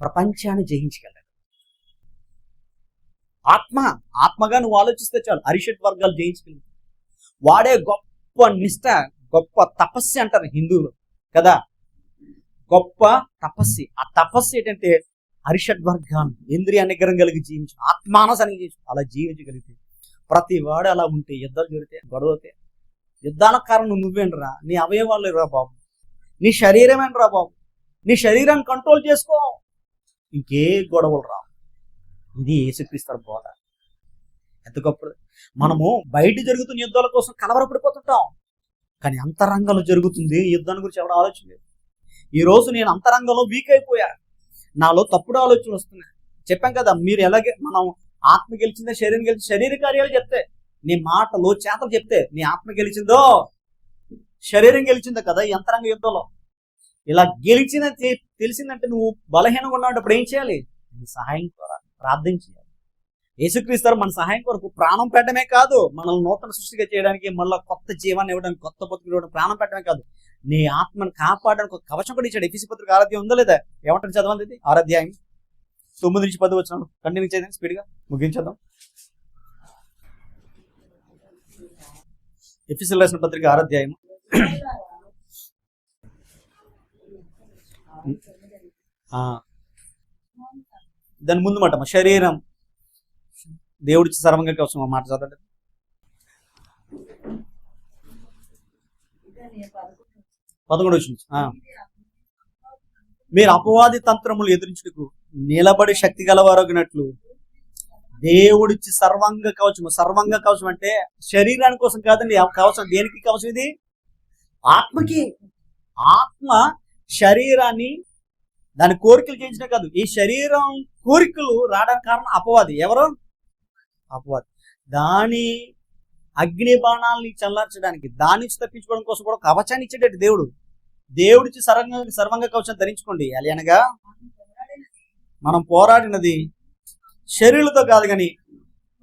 ప్రపంచాన్ని జయించగలడు. ఆత్మగా నువ్వు ఆలోచిస్తే చాలు అరిషడ్వర్గాలు జయించగలడు. వాడే గొప్ప నిష్ట, గొప్ప తపస్సి అంటారు హిందువులు కదా. గొప్ప తపస్సి. ఆ తపస్సు ఏంటంటే అరిషడ్వర్గాలు, ఇంద్రియ నిగ్రహం కలిగి జీవించు, ఆత్మానుసారంగా జీవించు. అలా జీవించగలిగితే ప్రతి వాడు అలా ఉంటే యుద్ధాలు జరిగితే, గొడవతే, యుద్ధాలకు కారణం నువ్వేంట్రా? నీ అవయవాలు రా బాబు, నీ శరీరమేంట్రా బాబు. నీ శరీరాన్ని కంట్రోల్ చేసుకో, ఇంకే గొడవలు రా. ఇది యేసుక్రీస్తు బోధ. ఎంత గొప్పది. మనము బయట జరుగుతున్న యుద్ధాల కోసం కలవరపడిపోతుంటాం, కానీ అంతరంగంలో జరుగుతుంది యుద్ధాన్ని గురించి ఎవరు ఆలోచన లేదు. ఈ రోజు నేను అంతరంగంలో వీక్ అయిపోయా, నాలో తప్పుడు ఆలోచనలు వస్తున్నాయి. చెప్పాం కదా, మీరు ఎలాగే మనం ఆత్మ గెలిచిందే శరీరం గెలిచి, శరీర కార్యాలు చెప్తే, నీ మాటలు చేతలు చెప్తే నీ ఆత్మ గెలిచిందో శరీరం గెలిచిందో కదా. ఈ అంతరంగ యుద్ధంలో ఇలా గెలిచిన తెలిసిందంటే నువ్వు బలహీనంగా ఉన్నప్పుడు ఏం చేయాలి? నీ సహాయం ద్వారా ప్రార్థన చేయాలి. యేసుక్రీస్తు మన సహాయం కొరకు ప్రాణం పెట్టడమే కాదు, మనల్ని నూతన సృష్టిగా చేయడానికి, మళ్ళీ కొత్త జీవాన్ని ఇవ్వడానికి, కొత్త బతుకులు ఇవ్వడానికి, ప్రాణం పెట్టడమే కాదు, నీ ఆత్మను కాపాడడానికి ఒక కవచం కూడా ఇచ్చాడు. ఎఫెసీ పత్రిక 6 ఉందో లేదా? ఏమంటారు చదవండి. ఇది 6 అధ్యాయం 9 నుంచి 10 వచ్చిన కంటిన్యూ చేయండి, స్పీడ్గా ముగించేద్దాం. ఎఫెసీ రాసిన పత్రిక 6 అధ్యాయం దాని ముందు మాట శరీరం దేవుడిచ్చి సర్వంగా కవచం మాట చదవండి. 11 వచ్చింది. మీరు అపవాది తంత్రములు ఎదిరించుటకు నిలబడి శక్తి గలవారగినట్లు దేవుడిచ్చి సర్వంగ కవచము. సర్వంగ కవచం అంటే శరీరాని కోసం కాదండి. కవచం దేనికి కవచం? ఇది ఆత్మకి. ఆత్మ శరీరాన్ని దాని కోరికలు చేయించడం కాదు, ఈ శరీరం కోరికలు రావడానికి కారణం అపవాది. ఎవరు? అపవాది. దాని అగ్ని బాణాలని చల్లార్చడానికి, దాని నుంచి తప్పించుకోవడం కోసం కూడా కవచాన్ని ఇచ్చేటట్టు దేవుడిచ్చి సర్వంగ కవచం ధరించుకోండి. అనగా మనం పోరాడినది శరీరులతో కాదు, కానీ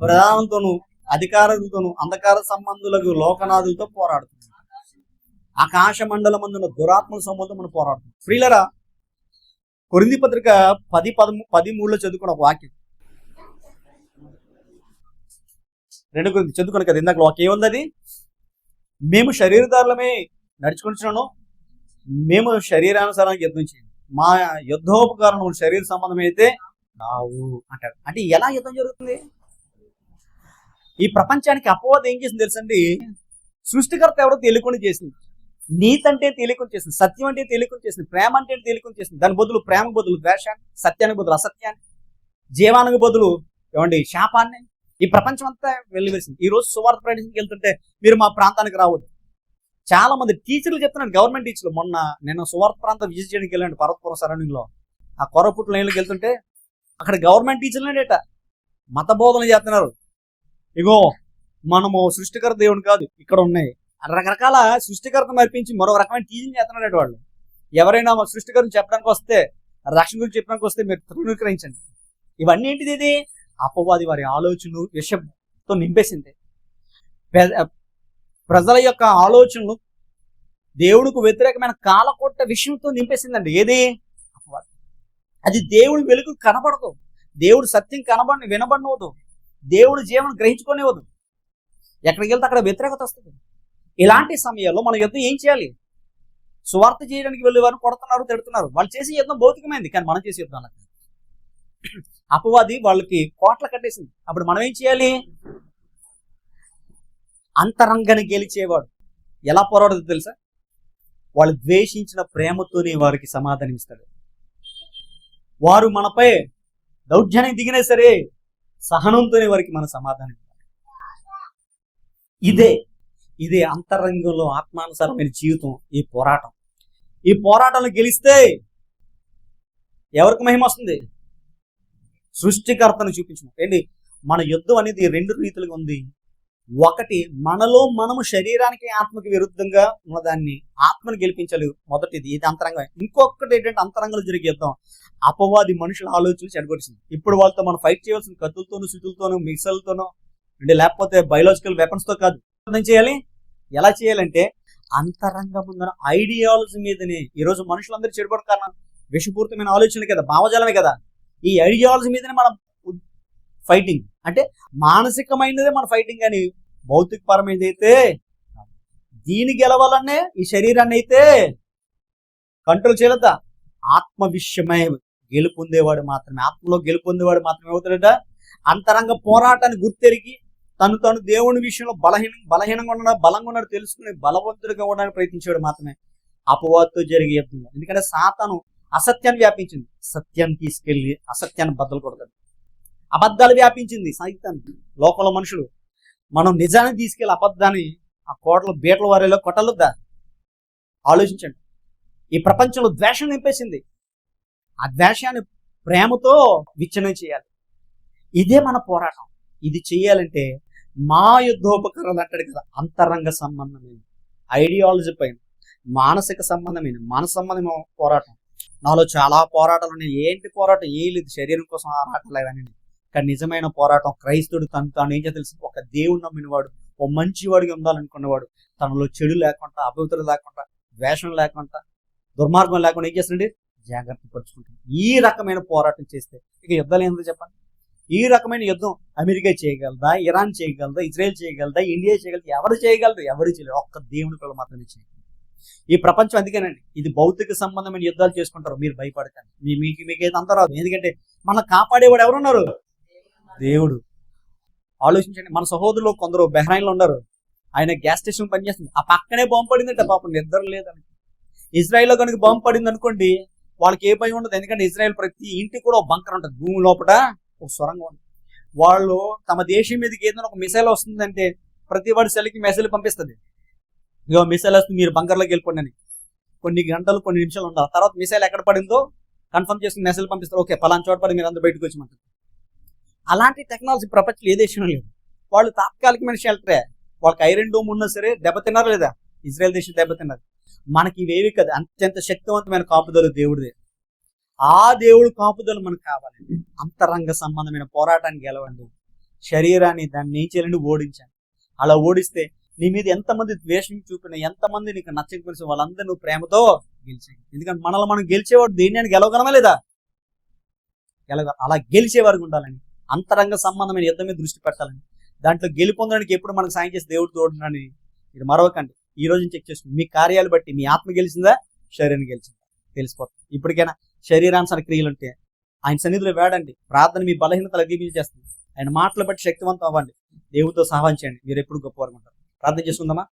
ప్రధానంతోనూ, అధికారులతోనూ, అంధకార సంబంధులకు, లోకనాథులతో పోరాడుతుంది. ఆకాశ మండలమందున దురాత్మల సంబంధం మనం పోరాడుతుంది. ప్రియులరా, కొరింథీ పత్రిక 10:13 చదువుకున్న ఒక వాక్యం, 2 కొరింథీ చదువుకున్న కదా ఇందాక వాక్యం ఏముంది? అది మేము శరీరదారులమే నడుచుకుంటున్నాను, మేము శరీరానుసారానికి యుద్ధం చేయండి, మా యుద్ధోపకరణం శరీర సంబంధం అయితే నావు అంటాడు. అంటే ఎలా యుద్ధం జరుగుతుంది? ఈ ప్రపంచానికి అపవాదం ఏం చేసింది తెలుసండి? సృష్టికర్త ఎవరో తెలియకుండా చేసింది. నీతి అంటే తేలికం చేసింది, సత్యం అంటే తేలికం చేసింది, ప్రేమ అంటే తేలికం చేసింది. దాని బదులు ప్రేమకు బదులు ద్వేషాన్ని, సత్యానికి బదులు అసత్యాన్ని, జీవానికి బదులు ఏమండి శాపాన్ని ఈ ప్రపంచం అంతా వెళ్లివేసింది. ఈ రోజు సువార్త ప్రకటించడానికి వెళ్తుంటే మీరు మా ప్రాంతానికి రావద్దు. చాలా మంది టీచర్లు చెప్తున్నాను, గవర్నమెంట్ టీచర్లు. నేను సువార్త ప్రాంతం విజిట్ చేయడానికి వెళ్ళండి పర్వతపురం సరౌండింగ్ లో. ఆ కొరపుట్ల లైన్లోకి వెళ్తుంటే అక్కడ గవర్నమెంట్ టీచర్లేట మత బోధన చేస్తున్నారు. ఇగో మనము సృష్టికర్త దేవుడు కాదు, ఇక్కడ ఉన్నాయి రకరకాల సృష్టికర్త మరిపించి మరో రకమైన టీచింగ్ చేస్తున్నాడు వాళ్ళు. ఎవరైనా సృష్టికర్తను చెప్పడానికి వస్తే, రక్షణ గురించి చెప్పడానికి వస్తే మీరు తృణీకరించండి. ఇవన్నీ ఏంటిది? ఇది అపవాది వారి ఆలోచనలు విషయంతో నింపేసింది. ప్రజల యొక్క ఆలోచనలు దేవుడికి వ్యతిరేకమైన కాలకొట్ట విషయంతో నింపేసిందండి. ఏది? అపవాది. అది దేవుడి వెలుగు కనబడదు, దేవుడు సత్యం వినబడవద్దు, దేవుడు జీవనం గ్రహించుకునేవద్దు. ఎక్కడికి వెళ్తే అక్కడ వ్యతిరేకత వస్తుంది. ఇలాంటి సమయాల్లో మన యుద్ధం ఏం చేయాలి? సువార్త చేయడానికి వెళ్ళే వారిని కొడుతున్నారు, తిడుతున్నారు. వాళ్ళు చేసే యుద్ధం భౌతికమైంది, కానీ మనం చేసే యుద్ధం అలా. అపవాది వాళ్ళకి కోట్ల కట్టేసింది. అప్పుడు మనం ఏం చేయాలి? అంతరంగాన్ని గెలిచేవాడు ఎలా పోరాడదు తెలుసా? వాళ్ళు ద్వేషించిన ప్రేమతోనే వారికి సమాధానం ఇస్తాడు. వారు మనపై దౌర్జన్యం దిగినా సరే సహనంతోనే వారికి మన సమాధానం ఇస్తాడు. ఇదే అంతరంగంలో ఆత్మానుసారమైన జీవితం. ఈ పోరాటంలో గెలిస్తే ఎవరికి మహిమ వస్తుంది? సృష్టికర్తను చూపించడం. ఏంటి? మన యుద్ధం అనేది రెండు రీతులుగా ఉంది. ఒకటి, మనలో మనము శరీరానికి ఆత్మకి విరుద్ధంగా ఉన్నదాన్ని ఆత్మను గెలిపించాలి, మొదటిది. ఇది అంతరంగం. ఇంకొకటి ఏంటంటే అంతరంగంలో జరిగే యుద్ధం అపవాది మనుషుల ఆలోచనలు చెడగొట్టింది. ఇప్పుడు వాళ్ళతో మనం ఫైట్ చేయవలసిన కత్తులతోనూ, శుతులతోనూ, మిక్సర్లతోనూ, అంటే లేకపోతే బయోలాజికల్ వెపన్స్ తో కాదు. చేయాలి. ఎలా చేయాలంటే అంతరంగం ఉందన్న ఐడియాలజీ మీదనే. ఈరోజు మనుషులందరూ చెడుపడం కారణం విషపూరితమైన ఆలోచనలు కదా, భావజాలమే కదా. ఈ ఐడియాలజీ మీదనే మనం ఫైటింగ్. అంటే మానసికమైనదే మన ఫైటింగ్, అని భౌతికపరమైనది అయితే దీని గెలవాలనే ఈ శరీరాన్ని అయితే కంట్రోల్ చేయలేదా? ఆత్మ విషయమై గెలుపొందేవాడు మాత్రమే, ఆత్మలో గెలుపొందేవాడు మాత్రమే అవుతాడట. అంతరంగ పోరాటాన్ని గుర్తెరిగి తను దేవుని విషయంలో బలహీనంగా ఉన్నాడు, బలంగా ఉన్నాడు తెలుసుకుని బలవంతుడిగా ఉండడానికి ప్రయత్నించాడు మాత్రమే అపవాదితో జరిగే యుద్ధం. ఎందుకంటే సాతాను అసత్యాన్ని వ్యాపించింది, సత్యాన్ని తీసుకెళ్లి అసత్యాన్ని బద్దలు కొడతాడు. అబద్ధాలు వ్యాపించింది సైతాన్ని. లోకంలో మనుషులు మనం నిజాన్ని తీసుకెళ్లి అబద్ధాన్ని ఆ కోటలు బీటల వారిలో కొట్టలుద్దా? ఆలోచించండి. ఈ ప్రపంచంలో ద్వేషం నింపేసింది. ఆ ద్వేషాన్ని ప్రేమతో విచ్ఛిన్నం చేయాలి. ఇదే మన పోరాటం. ఇది చేయాలంటే మా యుద్ధోపకరణలు అంటాడు కదా, అంతరంగ సంబంధమైన, ఐడియాలజీ పైన, మానసిక సంబంధమైన, మనసు సంబంధమైన పోరాటం. నాలో చాలా పోరాటాలు ఉన్నాయి. ఏంటి పోరాటం? ఏ లేదు, శరీరం కోసం ఆరాటాలు అవన్నీ. కానీ నిజమైన పోరాటం క్రైస్తవుడు తాను ఏం తెలుసు? ఒక దేవుడు నమ్మినవాడు, ఓ మంచివాడిగా ఉండాలనుకున్నవాడు, తనలో చెడు లేకుండా, అపవిత్రత లేకుండా, ద్వేషం లేకుండా, దుర్మార్గం లేకుండా ఏం చేస్తుండే? జాగ్రత్త పరుచుకుంటాడు. ఈ రకమైన పోరాటం చేస్తే ఇక యుద్ధాలు ఏంటో చెప్పండి. ఈ రకమైన యుద్ధం అమెరికా చేయగలదా? ఇరాన్ చేయగలదా? ఇజ్రాయెల్ చేయగలదా? ఇండియా చేయగలదా? ఎవరు చేయగలరు? ఎవరు చేయలేరు. ఒక్క దేవుని పిల్లలు మాత్రమే చేయగలరు. ఈ ప్రపంచం అందుకేనండి, ఇది భౌతిక సంబంధమైన యుద్ధాలు చేసుకుంటారు. మీరు భయపడకండి, మీకైతే అంత రాదు. ఎందుకంటే మన కాపాడేవాడు ఎవరున్నారు? దేవుడు. ఆలోచించండి. మన సహోదరులు కొందరు బెహ్రైన్లో ఉన్నారు. ఆయన గ్యాస్ స్టేషన్ పనిచేస్తుంది, ఆ పక్కనే బాంబు పడిందంటే పాపం నిద్ర లేదని. ఇజ్రాయెల్లో కనుక బాంబు పడింది అనుకోండి, వాళ్ళకి ఏ భయం ఉండదు. ఎందుకంటే ఇజ్రాయెల్ ప్రతి ఇంటికి కూడా ఒక బంకర్ ఉంటుంది, భూమి లోపల ఒక సొరంగం ఉంది. వాళ్ళు తమ దేశం మీదకి ఏదైనా ఒక మిసైల్ వస్తుందంటే ప్రతి వాడి సెల్కి మెసేజ్ పంపిస్తుంది, ఇక మిసైల్ వస్తుంది మీరు బంకర్లోకి వెళ్ళిపోండి అని. కొన్ని గంటలు కొన్ని నిమిషాలు ఉండాలి. తర్వాత మిసైల్ ఎక్కడ పడిందో కన్ఫర్మ్ చేసుకుని మెసేజ్ పంపిస్తారు. ఓకే పలానా చోట పడి మీరు అందరూ బయటకు వచ్చమంటారు. అలాంటి టెక్నాలజీ ప్రపంచంలో ఏ దేశంలో లేదు. వాళ్ళు తాత్కాలికమైన షెల్టరే. వాళ్ళకి ఐరన్ డోమ్ ఉన్నా సరే దెబ్బతిన్నారు లేదా? ఇజ్రాయెల్ దేశం దెబ్బతిన్నారు. మనకి ఇవేవి కదా, అత్యంత శక్తివంతమైన కాపుదలు దేవుడిదే. ఆ దేవుడు కాపుదలు మనకు కావాలండి. అంతరంగ సంబంధమైన పోరాటానికి గెలవండి. శరీరాన్ని దాన్ని ఏం చేయాలండి? ఓడించండి. అలా ఓడిస్తే నీ మీద ఎంతమంది ద్వేషం చూపిన, ఎంతమంది నీకు నచ్చకపోయిన వాళ్ళందరూ నువ్వు ప్రేమతో గెలిచేయండి. ఎందుకంటే మనల్ని మనం గెలిచేవాడు దేన్ని గెలవగలమా లేదా? అలా గెలిచే వరకు ఉండాలని, అంతరంగ సంబంధమైన యుద్ధం మీద దృష్టి పెట్టాలని, దాంట్లో గెలుపొందడానికి ఎప్పుడు మనకు సాయం చేసి దేవుడు తోడునని ఇది మరొకండి. ఈ రోజు చెక్ చేసుకుని మీ కార్యాలు బట్టి మీ ఆత్మ గెలిచిందా, శరీరం గెలిచిందా తెలిసిపోతుంది. ఇప్పటికైనా శరీరానుసార క్రియలు ఉంటే ఆయన సన్నిధిలో వేడండి. ప్రార్థన మీ బలహీనతలు అధిగమించేస్తుంది. ఆయన మాటలు బట్టి శక్తివంతం అవ్వండి. దేవుడితో సహాయం చేయండి. మీరు ఎప్పుడు గొప్పవారు ఉంటారు. ప్రార్థన చేసుకుందామా?